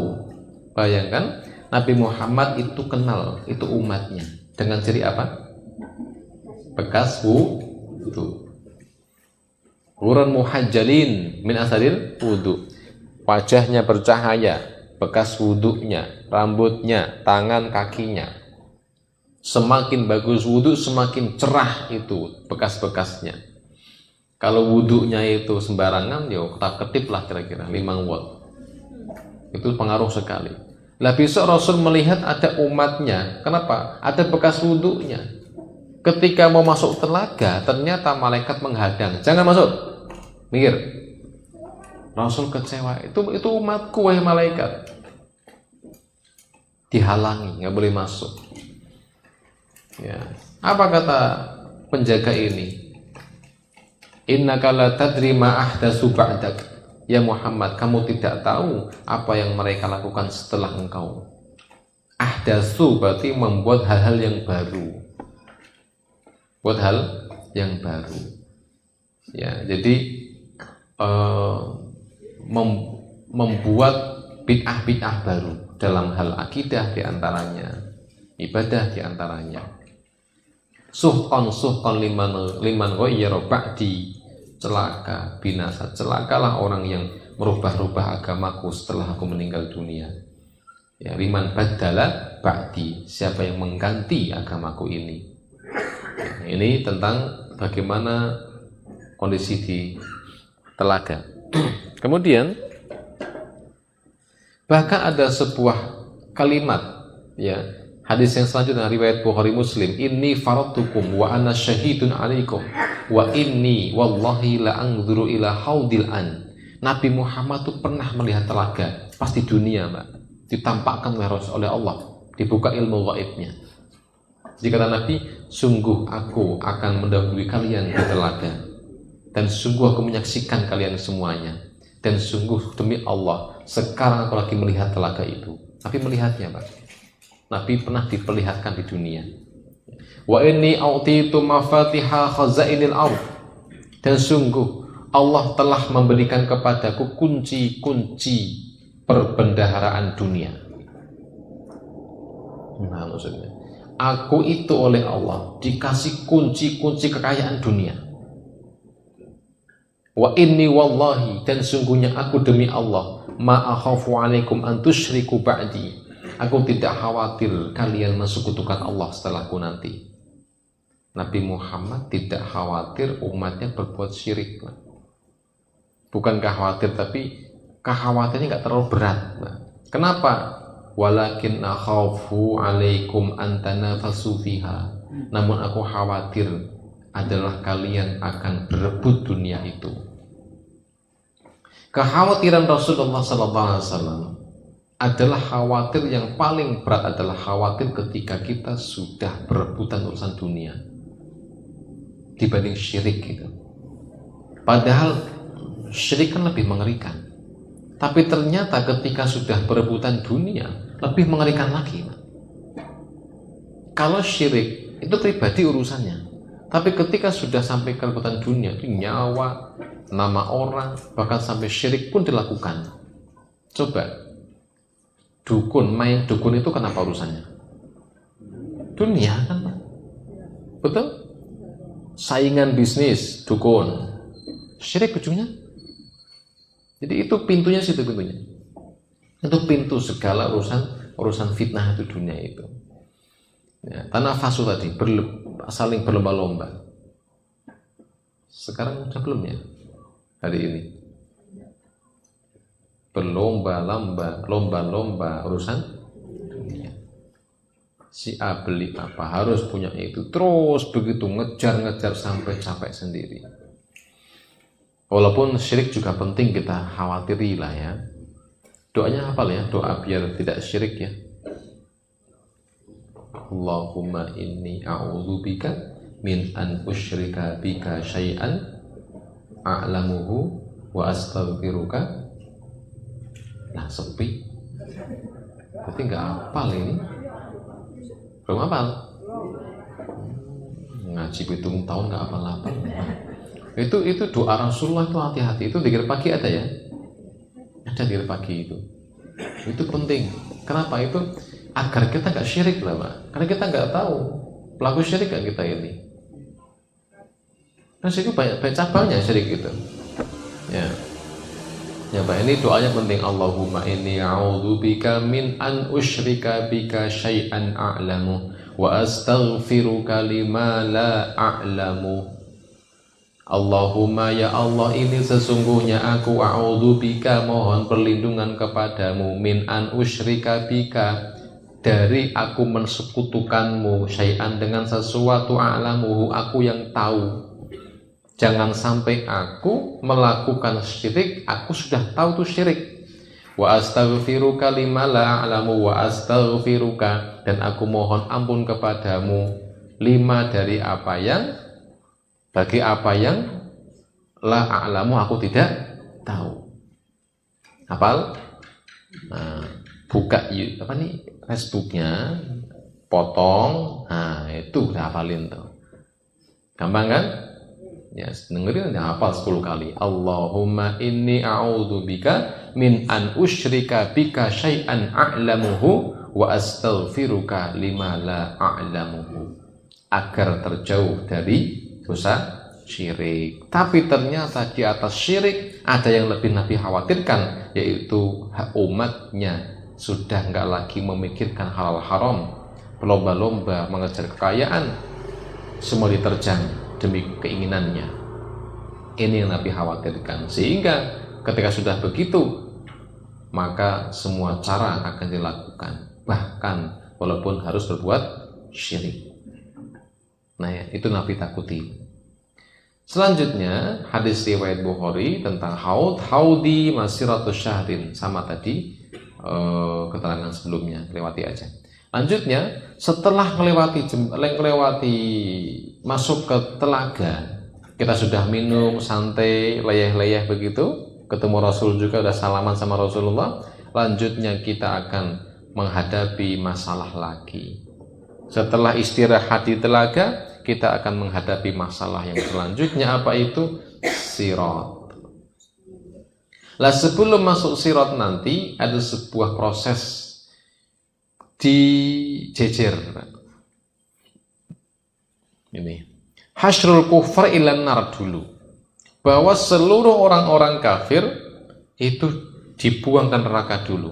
S2: Bayangkan Nabi Muhammad itu kenal itu umatnya dengan ciri apa? Bekas wudu. Hurun muhajjalin min asaril wudu. Wajahnya bercahaya, bekas wudunya, rambutnya, tangan kakinya. Semakin bagus wudu, semakin cerah itu bekas-bekasnya. Kalau wudunya itu sembarangan, ya ketap-ketip lah kira-kira 5 watt. Itu pengaruh sekali. Lah besok Rasul melihat ada umatnya. Kenapa? Ada bekas wudhunya. Ketika mau masuk telaga, ternyata malaikat menghadang. Jangan masuk. Mikir. Rasul kecewa. Itu umatku, wahai malaikat. Dihalangi, nggak boleh masuk. Ya. Apa kata penjaga ini? Innaka la tadri ma ahdatsu ba'dak. Ya Muhammad, kamu tidak tahu apa yang mereka lakukan setelah engkau. Ahdatsu berarti membuat hal-hal yang baru. Buat hal yang baru. Ya, jadi membuat bid'ah-bid'ah baru dalam hal akidah diantaranya, ibadah diantaranya. Suhqan liman ghayyara ba'di, celaka, binasa, celakalah orang yang merubah-rubah agamaku setelah aku meninggal dunia. Ya, liman badala ba'di, siapa yang mengganti agamaku ini. Ya, ini tentang bagaimana kondisi di telaga. Kemudian bahkan ada sebuah kalimat, ya, hadis yang selanjutnya riwayat Bukhari Muslim, inni faradtukum wa ana syahidun alaikum wa inni wallahi la anzuru ila haudil an. Nabi Muhammad itu pernah melihat telaga pas di dunia, Mbak, ditampakkan oleh Allah, dibuka ilmu gaibnya. Jadi kata Nabi, sungguh aku akan mendahului kalian di telaga, dan sungguh aku menyaksikan kalian semuanya, dan sungguh demi Allah sekarang aku lagi melihat telaga itu. Tapi melihatnya, Pak, Nabi pernah diperlihatkan di dunia. Wa inni a'titu mafatiha khazainil ardh, dan sungguh Allah telah memberikan kepadaku kunci-kunci perbendaharaan dunia. Nah, maksudnya aku itu oleh Allah dikasih kunci-kunci kekayaan dunia. Wa inni wallahi, dan sungguhnya aku demi Allah, ma akhafu alaikum an tusyriku ba'di, aku tidak khawatir kalian mensekutukan Allah setelahku nanti. Nabi Muhammad tidak khawatir umatnya berbuat syirik. Bukan khawatir, tapi kekhawatirannya nggak terlalu berat. Kenapa? Walakin akhafu alaikum an tanafasu fiha, namun aku khawatir adalah kalian akan berebut dunia itu. Kekhawatiran Rasulullah SAW adalah khawatir yang paling berat, adalah khawatir ketika kita sudah berebutan urusan dunia dibanding syirik gitu. Padahal syirik kan lebih mengerikan, tapi ternyata ketika sudah berebutan dunia lebih mengerikan lagi. Kalau syirik itu pribadi urusannya, tapi ketika sudah sampai ke rebutan dunia, itu nyawa, nama orang, bahkan sampai syirik pun dilakukan. Coba, dukun, main dukun itu kenapa urusannya? Dunia kan, betul? Saingan bisnis, dukun, syirik ujungnya. Jadi itu pintunya, situ pintunya. Itu pintu segala urusan fitnah itu dunia itu. Ya, tanah fasu tadi, saling berlomba-lomba. Sekarang sudah belum ya? Hari ini berlomba-lomba urusan dunia. Si A beli apa, harus punya itu, terus begitu ngejar-ngejar sampai capek sendiri. Walaupun syirik juga penting kita khawatiri lah ya. Doanya hafal ya, doa biar tidak syirik ya. Allahumma inni a'udzubika min an usyrika bika syai'an a'lamuhu wa astaghfiruka. Nah, sepi. Berarti nggak hafal ini. Belum hafal. Ngaji hitung tahun nggak hafal-hafal. Itu doa Rasulullah itu hati-hati. Itu zikir pagi ada ya? Ada zikir pagi itu. Itu penting. Kenapa? Itu agar kita nggak syirik lah, Pak. Karena kita nggak tahu pelaku syirik nggak kita ini. Nah, itu banyak cabangnya syirik itu. Ya. Ya, Pak, ini doanya penting. Allahumma inni a'udzubika min an usyrika bika syai'an a'lamu wa astaghfiruka lima la a'lamu. Allahumma ya Allah, ini sesungguhnya aku a'udzubika, mohon perlindungan kepadamu, min an usyrika bika, dari aku mensekutukanmu, syai'an dengan sesuatu, a'lamuhu, aku yang tahu. Jangan sampai aku melakukan syirik, aku sudah tahu itu syirik. Wa astaghfiruka lima la a'lamu wa astaghfiruka, dan aku mohon ampun kepadamu lima dari apa yang, bagi apa yang la a'lamu, aku tidak tahu. Hafal? Nah, buka apa nih Facebooknya, potong, nah itu udah hafalin tuh. Gampang kan? Ya, dengerin udah hafal 10 kali. Allahumma inni a'udzubika min an usyrika bika syai'an a'lamuhu wa astaghfiruka lima la a'lamuhu, agar terjauh dari dosa syirik. Tapi ternyata di atas syirik ada yang lebih Nabi khawatirkan, yaitu hak umatnya sudah nggak lagi memikirkan halal haram, berlomba-lomba mengejar kekayaan, semua diterjang demi keinginannya. Ini yang Nabi khawatirkan. Sehingga ketika sudah begitu, maka semua cara akan dilakukan, bahkan walaupun harus berbuat syirik. Nah ya, itu Nabi takuti. Selanjutnya hadis riwayat Bukhari tentang haudi masiratus syahrin, sama tadi keterangan sebelumnya, lewati aja. Lanjutnya, setelah melewati masuk ke telaga, kita sudah minum santai, leyeh-leyeh begitu, ketemu Rasul juga, udah salaman sama Rasulullah. Lanjutnya kita akan menghadapi masalah lagi. Setelah istirahat di telaga, kita akan menghadapi masalah yang selanjutnya, apa itu? Sirat. Lah sebelum masuk sirat nanti ada sebuah proses dijejer. Ini hasrul kufar ilan nar dulu, bahwa seluruh orang-orang kafir itu dibuang ke neraka dulu.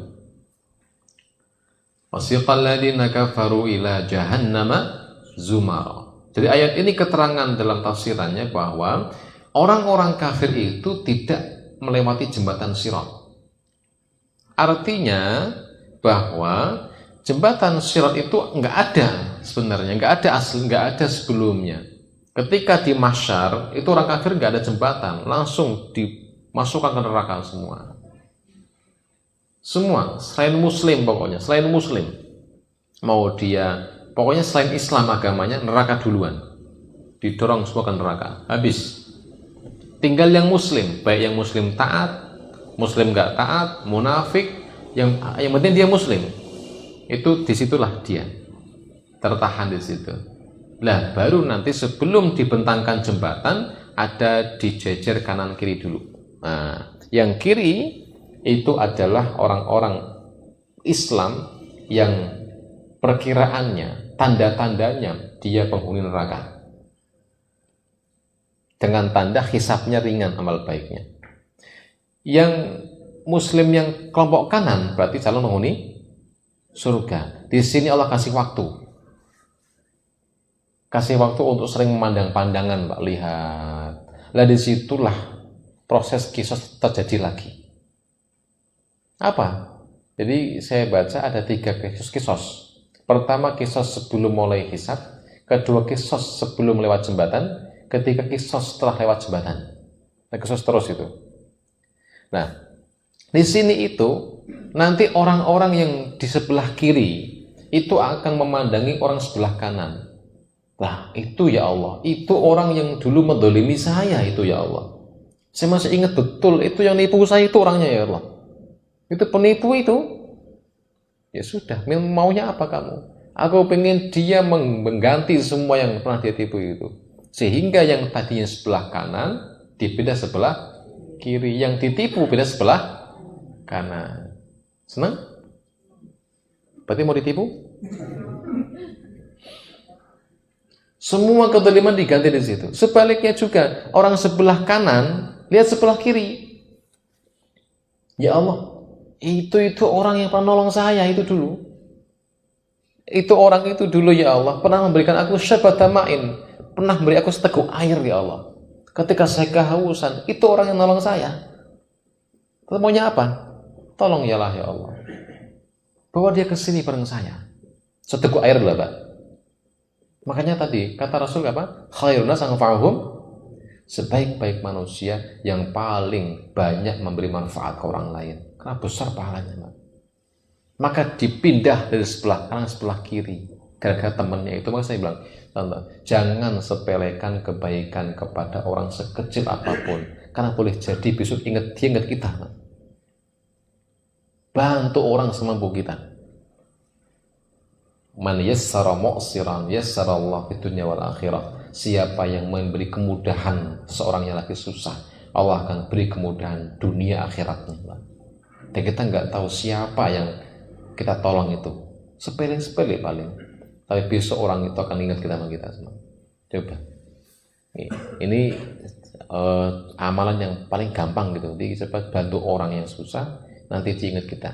S2: Wasiqal ladzina kafaru ila jahannama zumara. Jadi ayat ini keterangan dalam tafsirannya bahwa orang-orang kafir itu tidak melewati jembatan sirat. Artinya bahwa jembatan sirat itu nggak ada sebenarnya, nggak ada asli, nggak ada sebelumnya. Ketika di mahsyar itu orang kafir nggak ada jembatan, langsung dimasukkan ke neraka semua. Semua selain Muslim, pokoknya selain Muslim, mau dia pokoknya selain Islam agamanya, neraka duluan, didorong semua ke neraka, habis. Tinggal yang Muslim, baik yang Muslim taat, Muslim nggak taat, munafik, yang penting dia Muslim. Itu disitulah dia tertahan di situ. Lah baru nanti sebelum dibentangkan jembatan ada dijejer kanan kiri dulu. Nah, yang kiri itu adalah orang-orang Islam yang perkiraannya, tanda-tandanya dia penghuni neraka. Dengan tanda hisabnya ringan amal baiknya. Yang Muslim yang kelompok kanan berarti calon penghuni surga. Di sini Allah kasih waktu. Kasih waktu untuk sering memandang pandangan, Pak, lihat. Lah disitulah proses kisos terjadi lagi. Apa? Jadi saya baca ada 3 kisos. Pertama kisos sebelum mulai hisab, kedua kisos sebelum lewat jembatan, ketiga kisos setelah lewat jembatan. Nah, kisos terus itu. Nah, di sini itu nanti orang-orang yang di sebelah kiri itu akan memandangi orang sebelah kanan. Lah, itu ya Allah, itu orang yang dulu mendolimi saya itu ya Allah. Saya masih ingat betul, itu yang nipu saya itu orangnya ya Allah. Itu penipu itu. Ya sudah, maunya apa kamu? Aku pengen dia mengganti semua yang pernah dia tipu itu. Sehingga yang tadinya sebelah kanan dipindah sebelah kiri, yang ditipu pindah sebelah kanan. Senang? Berarti mau ditipu? Semua kezaliman diganti di situ. Sebaliknya juga orang sebelah kanan lihat sebelah kiri. Ya Allah, itu orang yang pernah nolong saya itu dulu. Itu orang itu dulu ya Allah pernah memberikan aku syarbata ma'in, pernah memberi aku seteguk air ya Allah. Ketika saya kehausan, itu orang yang nolong saya. Terus maunya apa? Tolong yalah ya Allah. Bawa dia ke sini bareng saya. Seteguk air lah, Pak. Makanya tadi kata Rasul apa? Khairun nas anfa'uhum, sebaik-baik manusia yang paling banyak memberi manfaat ke orang lain. Karena besar pahalanya, Pak. Maka dipindah dari sebelah kanan sebelah kiri. Gara-gara temannya itu, maka saya bilang, Tante, jangan sepelekan kebaikan kepada orang sekecil apapun. Karena boleh jadi besok dia ingat kita, Pak. Bantu orang semampu kita. Man yassara mu'siran yassara Allah fid dunya wal akhirah. Siapa yang memberi kemudahan seorang yang lagi susah, Allah akan beri kemudahan dunia akhiratnya. Dan kita nggak tahu siapa yang kita tolong itu. Sepele-sepele paling. Tapi besok orang itu akan ingat kita sama kita semua. Coba. Ini amalan yang paling gampang gitu. Jadi cepat bantu orang yang susah, nanti diingat kita.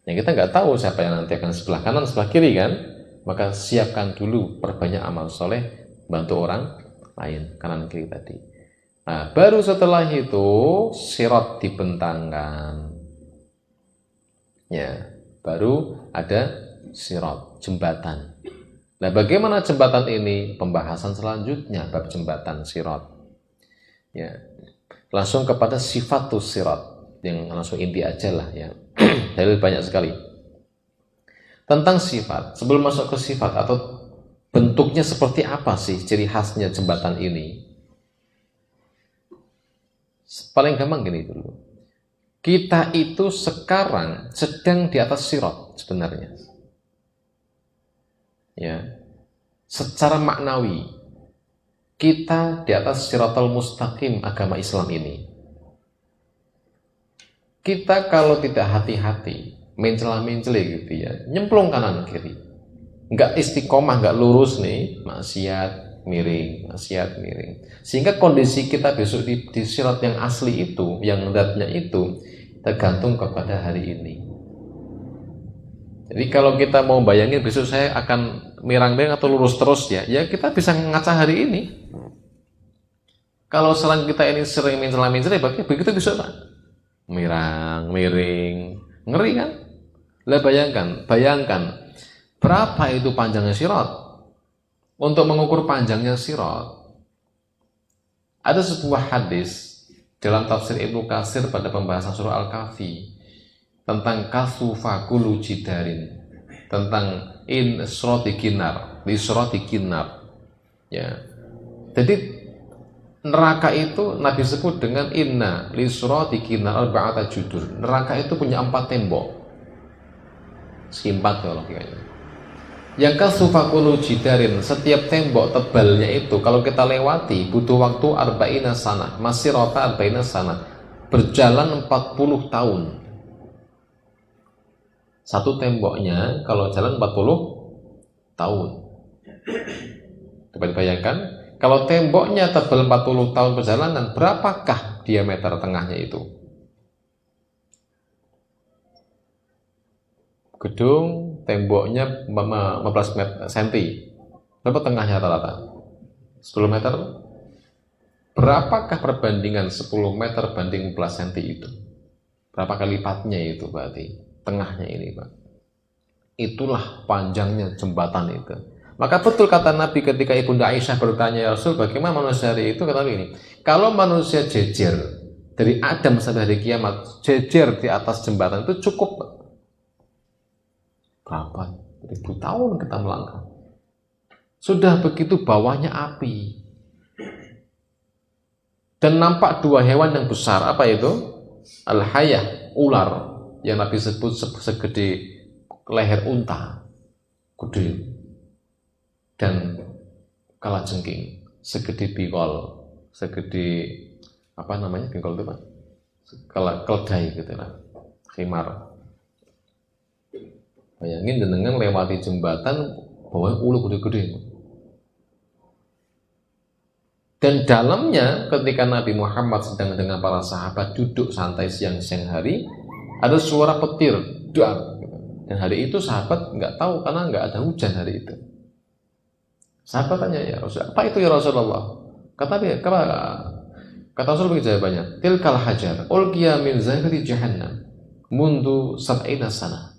S2: Yang kita nggak tahu siapa yang nanti akan sebelah kanan, sebelah kiri kan, maka siapkan dulu, perbanyak amal soleh, bantu orang lain, kanan kiri tadi. Nah, baru setelah itu sirat dibentangkan. Ya, baru ada sirat, jembatan. Nah, bagaimana jembatan ini? Pembahasan selanjutnya, bab jembatan sirat. Ya, langsung kepada sifatus sirat. Yang langsung inti aja lah ya. Dalil banyak sekali tentang sifat. Sebelum masuk ke sifat atau bentuknya seperti apa sih ciri khasnya jembatan ini, paling gampang gini dulu. Kita itu sekarang sedang di atas sirat sebenarnya ya. Secara maknawi kita di atas siratal mustaqim agama Islam ini. Kita kalau tidak hati-hati, mencela-mencela gitu ya, nyemplung kanan kiri, nggak istiqomah, nggak lurus nih, maksiat miring, sehingga kondisi kita besok di sirat yang asli itu, yang datnya itu, tergantung kepada hari ini. Jadi kalau kita mau bayangin besok saya akan mirang-mirang atau lurus terus ya kita bisa ngaca hari ini. Kalau selain kita ini sering mencela-mencela, begitu besok Pak. Mirang, miring, ngeri kan? Lah bayangkan berapa itu panjangnya sirat. Untuk mengukur panjangnya sirat, ada sebuah hadis dalam tafsir Ibnu Katsir pada pembahasan surah Al-Kahfi tentang kasufa kulu jidarin, tentang in surati kinar, li surati kinar. Ya. Jadi neraka itu Nabi sebut dengan inna li surati kinar arba'ata judur. Neraka itu punya 4 tembok. Sekiempat kalau kayaknya. Yang kasufakulu jidarin, setiap tembok tebalnya itu kalau kita lewati butuh waktu arba'ina sana, masih rota arba'ina sana, berjalan 40 tahun. Satu temboknya kalau jalan 40 tahun. Coba dibayangkan, kalau temboknya tebal 40 tahun perjalanan, berapakah diameter tengahnya itu? Gedung temboknya 15 cm. Berapa tengahnya rata-rata? 10 meter? Berapakah perbandingan 10 meter banding 15 cm itu? Berapa kali lipatnya itu berarti? Tengahnya ini Pak. Itulah panjangnya jembatan itu. Maka betul kata Nabi ketika Ibunda Aisyah bertanya, ya Rasul, bagaimana manusia hari itu? Kata ini, kalau manusia jejer dari Adam sampai hari kiamat, jejer di atas jembatan itu cukup. Berapa ribu tahun kita melangkah. Sudah begitu bawahnya api. Dan nampak 2 hewan yang besar. Apa itu? Al-hayah, ular. Yang Nabi sebut segede leher unta. Gede. Dan kalajengking segede bingkol, segede apa namanya bingkol itu Pak? Keledai gitu lah, khimar. Bayangin jenengan lewati jembatan bawahnya ulu gede-gede. Dan dalamnya ketika Nabi Muhammad sedang dengan para sahabat duduk santai siang-siang hari, ada suara petir, dar. Dan hari itu sahabat nggak tahu karena nggak ada hujan hari itu. Sahabat tanya, ya Rasul, apa itu ya Rasulullah? Kata Rasul bagi jawabannya, tilkal hajar ulqiya min zahiri jahannam mundu sab'ina sana.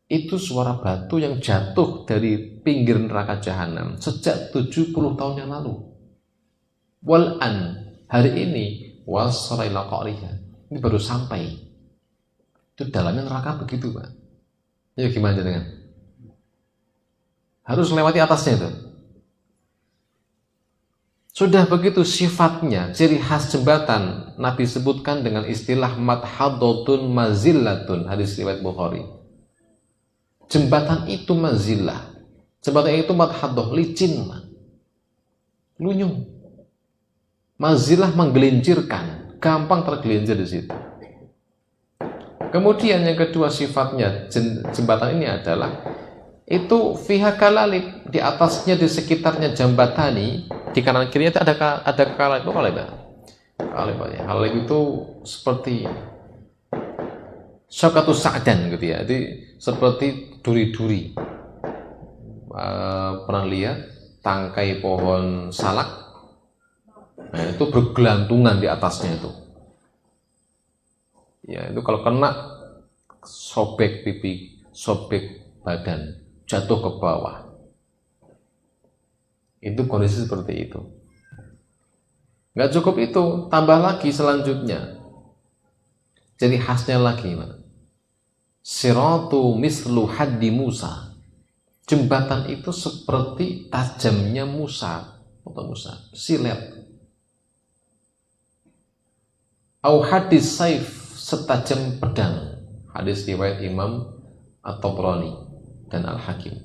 S2: Itu suara batu yang jatuh dari pinggir neraka jahanam sejak 70 tahun yang lalu. Wal an, hari ini wasara ila qa'riha. Ini baru sampai. Itu dalamnya neraka begitu, Pak. Ya gimana dengan? Harus lewati atasnya itu. Sudah begitu sifatnya, ciri khas jembatan Nabi sebutkan dengan istilah madhadatun mazillatun, hadis riwayat Bukhari. Jembatan itu mazillah. Jembatan itu madhadah, licin, lunyung. Mazillah menggelincirkan, gampang tergelincir di situ. Kemudian yang kedua sifatnya jembatan ini adalah itu fiha kalalib, di atasnya di sekitarnya jambatani, di kanan kirinya itu ada kalalib. Kalalib itu seperti syaukatus sa'dan gitu ya. Jadi seperti duri-duri. Pernah lihat tangkai pohon salak? Nah, itu bergelantungan di atasnya itu. Ya, itu kalau kena sobek pipi, sobek badan, jatuh ke bawah. Itu kondisi seperti itu. Nggak cukup itu, tambah lagi selanjutnya. Jadi khasnya lagi, siratu mislu haddi Musa. Jembatan itu seperti tajamnya Musa, silet. Au hadis saif, setajam pedang. Hadis riwayat Imam At-Tabrani dan Al-Hakim.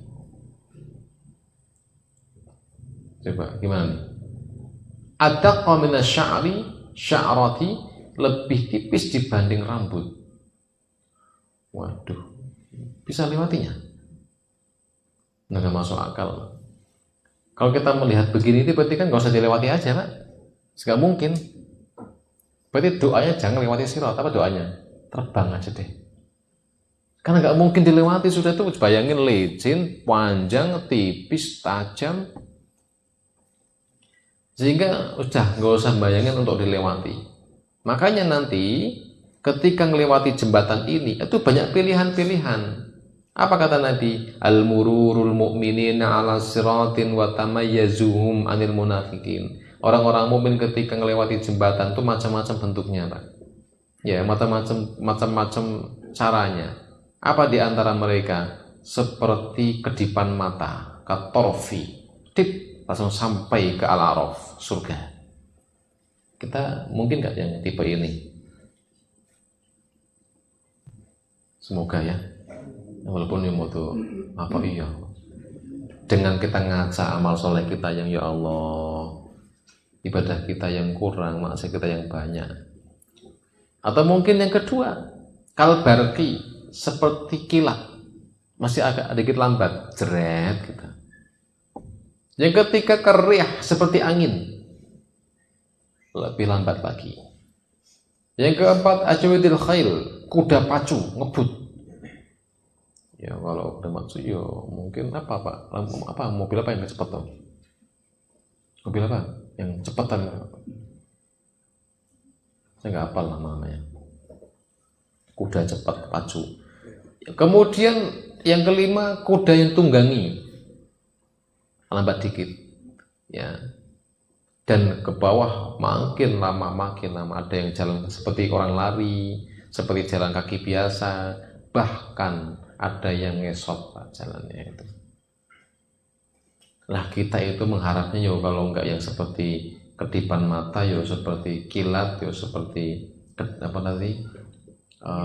S2: Coba gimana nih? Adaqqa mina sya'rati, lebih tipis dibanding rambut. Waduh, bisa lewatinya? Nggak masuk akal. Kalau kita melihat begini itu berarti kan nggak usah dilewati aja, Pak. Nggak mungkin. Berarti doanya jangan lewati sirat. Apa doanya? Terbang aja deh. Karena nggak mungkin dilewati, sudah itu bayangin licin, panjang, tipis, tajam. Sehingga udah nggak usah bayangin untuk dilewati. Makanya nanti ketika melewati jembatan ini itu banyak pilihan-pilihan. Apa kata Nabi? Al-mururul mu'minina ala siratin wa tamayyazuhum anil munafikin. Orang-orang mukmin ketika melewati jembatan itu macam-macam bentuknya, Pak. Ya, macam-macam caranya. Apa di antara mereka? Seperti kedipan mata, katorfi, tip, langsung sampai ke al-araf, surga. Kita mungkin nggak yang tipe ini? Semoga ya. Walaupun yang mau tuh apa iya. Dengan kita ngaca amal soleh kita yang ya Allah, ibadah kita yang kurang, maksiat kita yang banyak. Atau mungkin yang kedua, kalbarki, seperti kilat, masih agak sedikit lambat, jeret gitu. Yang ketiga kerih seperti angin, lebih lambat lagi. Yang keempat ajwadil khail, kuda pacu ngebut. Ya kalau kuda pacu ya mungkin apa Pak? Apa mobil apa yang cepat tuh? Mobil apa yang cepatan? Saya nggak hafal namanya. Kuda cepat pacu. Kemudian yang kelima kuda yang tunggangi, lambat dikit, ya. Dan ke bawah makin lama ada yang jalan seperti orang lari, seperti jalan kaki biasa, bahkan ada yang ngesot Pak jalannya itu. Lah kita itu mengharapnya ya kalau enggak yang seperti kedipan mata, ya seperti kilat, ya seperti apa tadi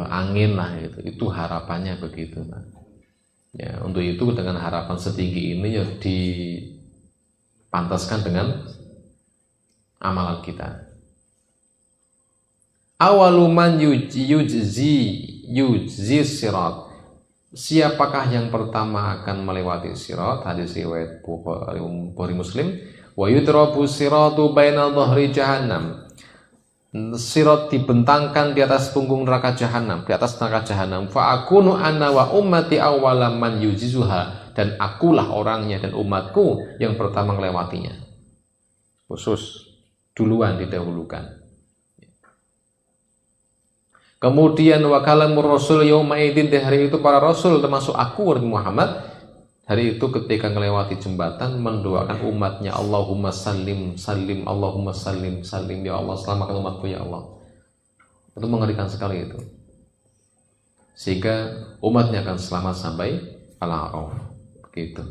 S2: angin lah gitu. Itu harapannya begitu, Pak. Ya, untuk itu dengan harapan setinggi ini ya dipantaskan dengan amalan kita. Awaluman yujzi sirat. Siapakah yang pertama akan melewati sirat? Hadis riwayat Bukhari Muslim. Wa yudrabu siratu baina dhahri jahannam. Sirat dibentangkan di atas punggung neraka jahanam, di atas neraka jahanam. Fa akunu anna wa ummati awwalam man yujizuha, dan akulah orangnya dan umatku yang pertama melewatinya. khusus, duluan didahulukan. Kemudian wa kalamur rasul yauma idzin, di hari itu para rasul termasuk aku Nabi Muhammad, hari itu ketika melewati jembatan mendoakan umatnya, Allahumma sallim sallim, Allahumma sallim sallim, ya Allah selamatkan umatku ya Allah. Itu mengerikan sekali itu. Sehingga umatnya akan selamat sampai Al-A'raf. Begitu.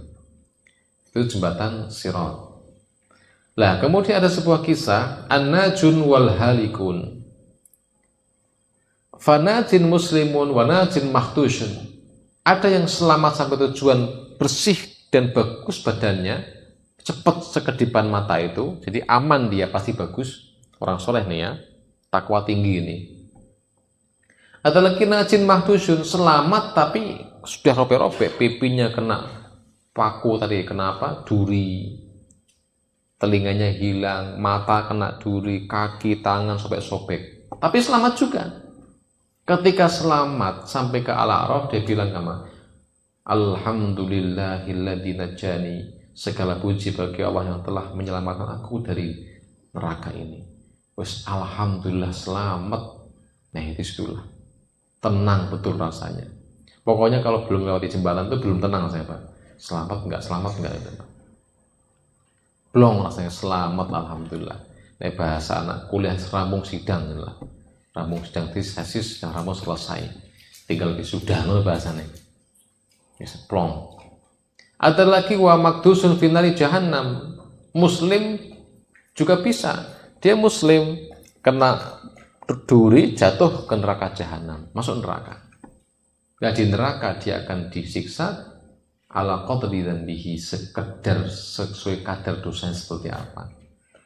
S2: Itu jembatan Sirat. Lah, kemudian ada sebuah kisah an-najun wal halikun. Fanajin muslimun wa najin mahtusyun. Ada yang selamat sampai tujuan, bersih dan bagus badannya, cepat sekedipan mata itu, jadi aman dia, pasti bagus. Orang soleh nih ya, takwa tinggi ini. Ada lagi najin mahtusyun, selamat tapi sudah robek-robek, pipinya kena paku tadi, kenapa? Duri. Telinganya hilang, mata kena duri, kaki, tangan sobek-sobek. Tapi selamat juga. Ketika selamat sampai ke Al-A'raf, dia bilang sama, Alhamdulillahilladzi najjani, segala puji bagi Allah yang telah menyelamatkan aku dari neraka ini. Wes alhamdulillah selamat. Nah itu itulah tenang betul rasanya. Pokoknya kalau belum lewati jembatan itu belum tenang saya Pak. Selamat enggak itu Pak. Belum rasanya selamat alhamdulillah. Nah bahasa anak kuliah rambung sidang lah. Rambung sedang tesis dan rambung selesai, tinggal sudah loh bahasanya. Plong. Ada lagi wa makdusun finari jahannam. Muslim juga bisa. Dia muslim kena duri jatuh ke neraka jahanam, masuk neraka. Nah di neraka dia akan disiksa ala qadri dzambihi, sekedar sesuai kadar dosanya seperti apa.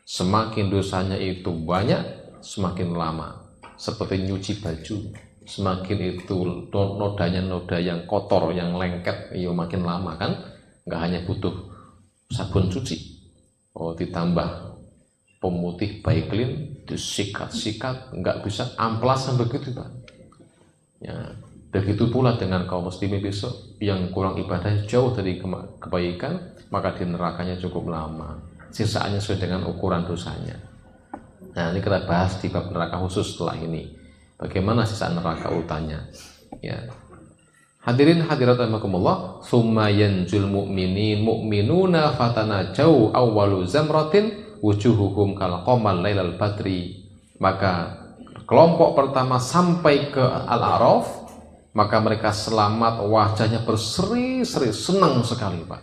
S2: Semakin dosanya itu banyak, semakin lama. Seperti nyuci baju, semakin itu nodanya noda yang kotor, yang lengket, ya makin lama kan, nggak hanya butuh sabun cuci, ditambah pemutih Baiklin, disikat-sikat, nggak bisa amplas begitu Pak. Ya, begitu pula dengan kaum muslimin besok yang kurang ibadah jauh dari kebaikan, maka di nerakanya cukup lama, sisaannya sesuai dengan ukuran dosanya. Nah ini kita bahas di bab neraka khusus setelah ini. Bagaimana sisa neraka urutannya? Ya. Hadirin hadirat rahimakumullah, summa yanjul mu'minin mu'minuna fatanajau awwalu zamratin wujuhuhum kal qamal lailal badri. Maka kelompok pertama sampai ke Al-A'raf, maka mereka selamat, wajahnya berseri-seri, senang sekali Pak.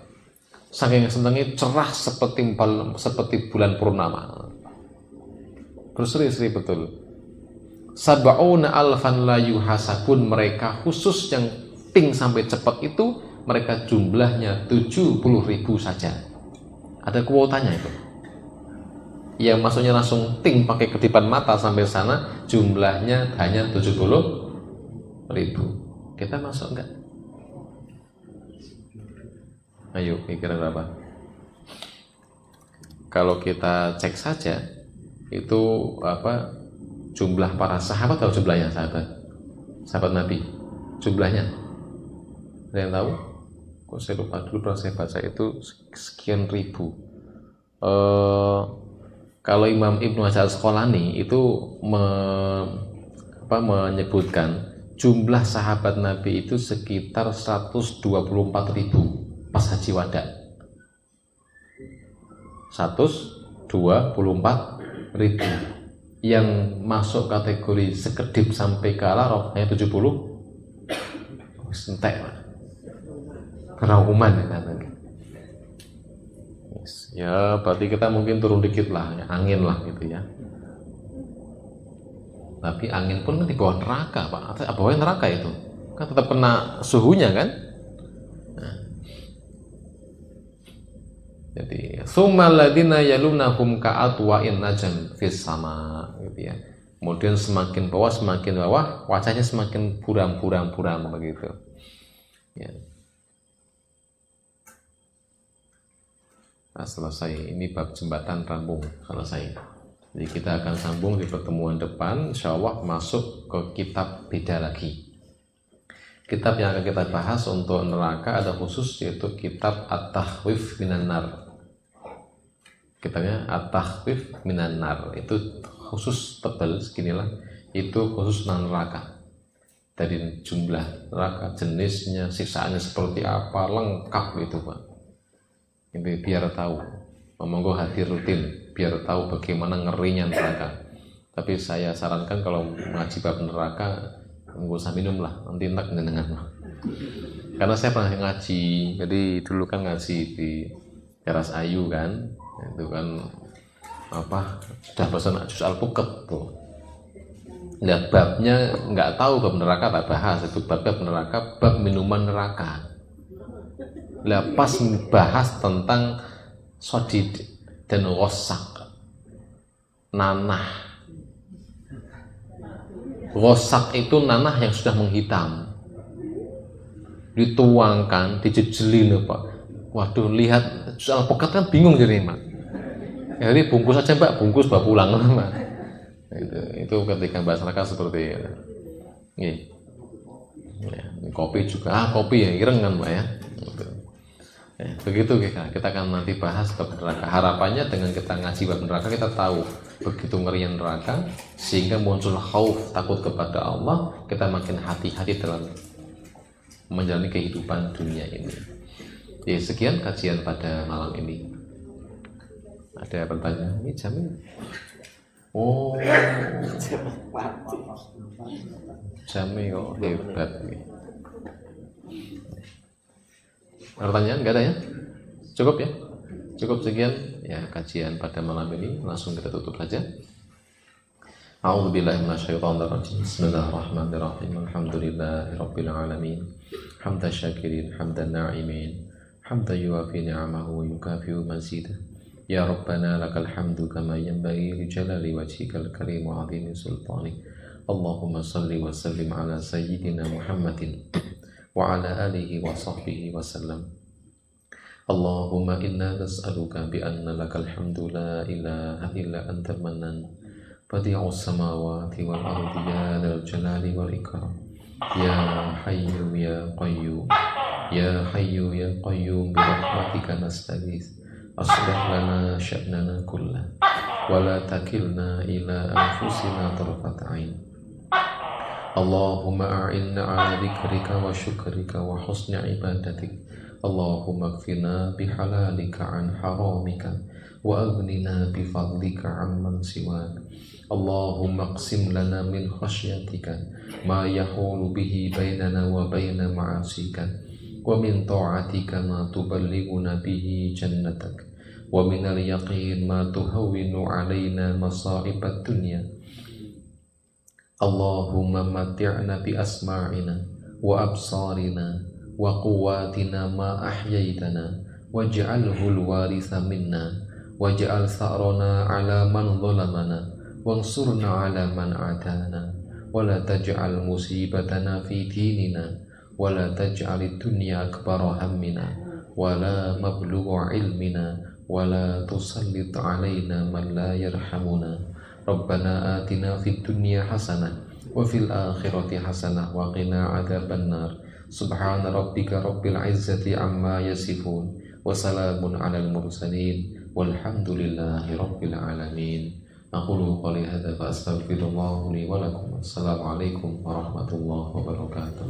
S2: Saking senangnya cerah seperti bulan purnama. Berseri-seri betul. Sab'una alfan la yuhasabun, mereka khusus yang ting sampai cepat itu, mereka jumlahnya 70.000 saja. Ada kuotanya itu. Yang maksudnya langsung ting pakai kedipan mata sampai sana, jumlahnya hanya 70.000. Kita masuk enggak? Ayo, kira berapa? Kalau kita cek saja, itu apa jumlah para sahabat, atau jumlahnya sahabat Nabi, jumlahnya ada yang tahu? Kok saya lupa, dulu pernah saya baca itu sekian ribu. Kalau Imam Ibnu Hajar Asqalani itu menyebutkan jumlah sahabat Nabi itu sekitar 124.000 pas haji wada. 124.000. Yang masuk kategori sekedip sampai ke Al-A'raf hanya 70. Sentek kerauman katanya. Ya berarti kita mungkin turun dikit lah, ya, angin lah gitu ya. Tapi angin pun kan di bawah neraka Pak. Bawah neraka itu kan tetap kena suhunya kan. Jadi summal ladzina yalunahum ka'atwa'in najam fis sama gitu ya. Kemudian semakin bawah wajahnya semakin buram begitu. Ya. Nah, selesai ini bab jembatan rampung selesai. Jadi kita akan sambung di pertemuan depan, insyaallah masuk ke kitab beda lagi. Kitab yang akan kita bahas untuk neraka ada khusus, yaitu kitab At-Takhwif minan Nar. Kitanya at-takhfif minan nar, itu khusus tebal seginilah, itu khusus neraka. Dari jumlah neraka, jenisnya, siksaannya seperti apa, lengkap gitu Pak. Itu biar tahu, monggo hadir rutin, biar tahu bagaimana ngerinya neraka. Tapi saya sarankan kalau ngaji bab neraka, nggak usah minum lah, nanti entek dengan. Karena saya pernah ngaji, jadi dulu kan ngaji di Teras Ayu kan, itu kan apa, sudah pesan juz al-Puket tuh. Lihat babnya nggak tahu bab neraka, tak bahas itu bab neraka, bab minuman neraka. Lah pas bahas tentang sodid dan rosak, nanah. Rosak itu nanah yang sudah menghitam, dituangkan, dijejelin Pak. Waduh, lihat soal pokat kan bingung jadi Pak. Jadi bungkus aja Pak, bungkus bawa pulang Pak. Itu ketika bahas neraka seperti itu. Ya, kopi juga, kopi ya, ireng kan Pak ya. Ya, begitu kita akan nanti bahas bab neraka. Harapannya dengan kita ngaji bab neraka, kita tahu begitu ngerinya neraka, sehingga muncul khauf, takut kepada Allah, kita makin hati-hati dalam menjalani kehidupan dunia ini. Ya, sekian kajian pada malam ini. Ada pertanyaan? Ini jamin. Oh, jamin kok hebat. Pertanyaan nggak ada ya? Cukup ya? Cukup sekian ya kajian pada malam ini. Langsung kita tutup saja. A'udzubillahi minasyaitonirrajim. Bismillahirrahmanirrahim. Alhamdulillahirabbil alamin. Hamdan syakirin, hamdan na'imin. Hamdan yuwafi ni'amahu wa yukafi'u mazidah. Ya Rabbana lakal hamdu kama yanbaghi li jalali wajhikal karim wa 'azimi sultanik. Allahumma salli wa sallim ala sayyidina Muhammadin wa ala alihi wa sahbihi wa sallam. Allahumma inna nas'aluka bi anna lakal hamdu la ilaha illa antal mannan badi'us samawati wal ardi ya dzal jalali wal ikram. Ya hayyu ya qayyum, ya hayyu ya qayyum bi rahmatika nastaghits. Aslih lana sya'nana kullah wa la takilna ila anfusina tarfat 'ain. Allahumma a'inna 'ala dzikrika wa syukrika wa husni ibadatik. Allahumma kfina bihalalika an haramika wa aghnina bifadlika amman siwak. Allahumma qsim lana min khasyatika ma yahulu bihi bainana wa baina ma'asika wa min ta'atika ma tuballighuna bihi jannatak wa min al-yaqin ma tuhawwinu 'alaina masa'ibad dunya. Allahumma mati'na bi asma'ina wa absarina wa quwwatina ma ahyaitana waj'alhu al-waritha minna waj'al tha'rana 'ala man zalamana wansurna 'ala man 'adana wa la taj'al musibatana fi dinina wa la taj'al ad-dunya akbara hammina wa la mablugha 'ilmina wa la tusallit 'alaina man la yarhamuna. Rabbana atina fid dunya hasanah wa fil akhirati hasanah wa qina adzaban nar. Subhana rabbika rabbil izzati amma yasifun wa salamun 'alal mursalin walhamdulillahi rabbil alamin. Aqulu qali hadza fa astaghfirullah li wa lakum. Assalamualaikum warahmatullahi wabarakatuh.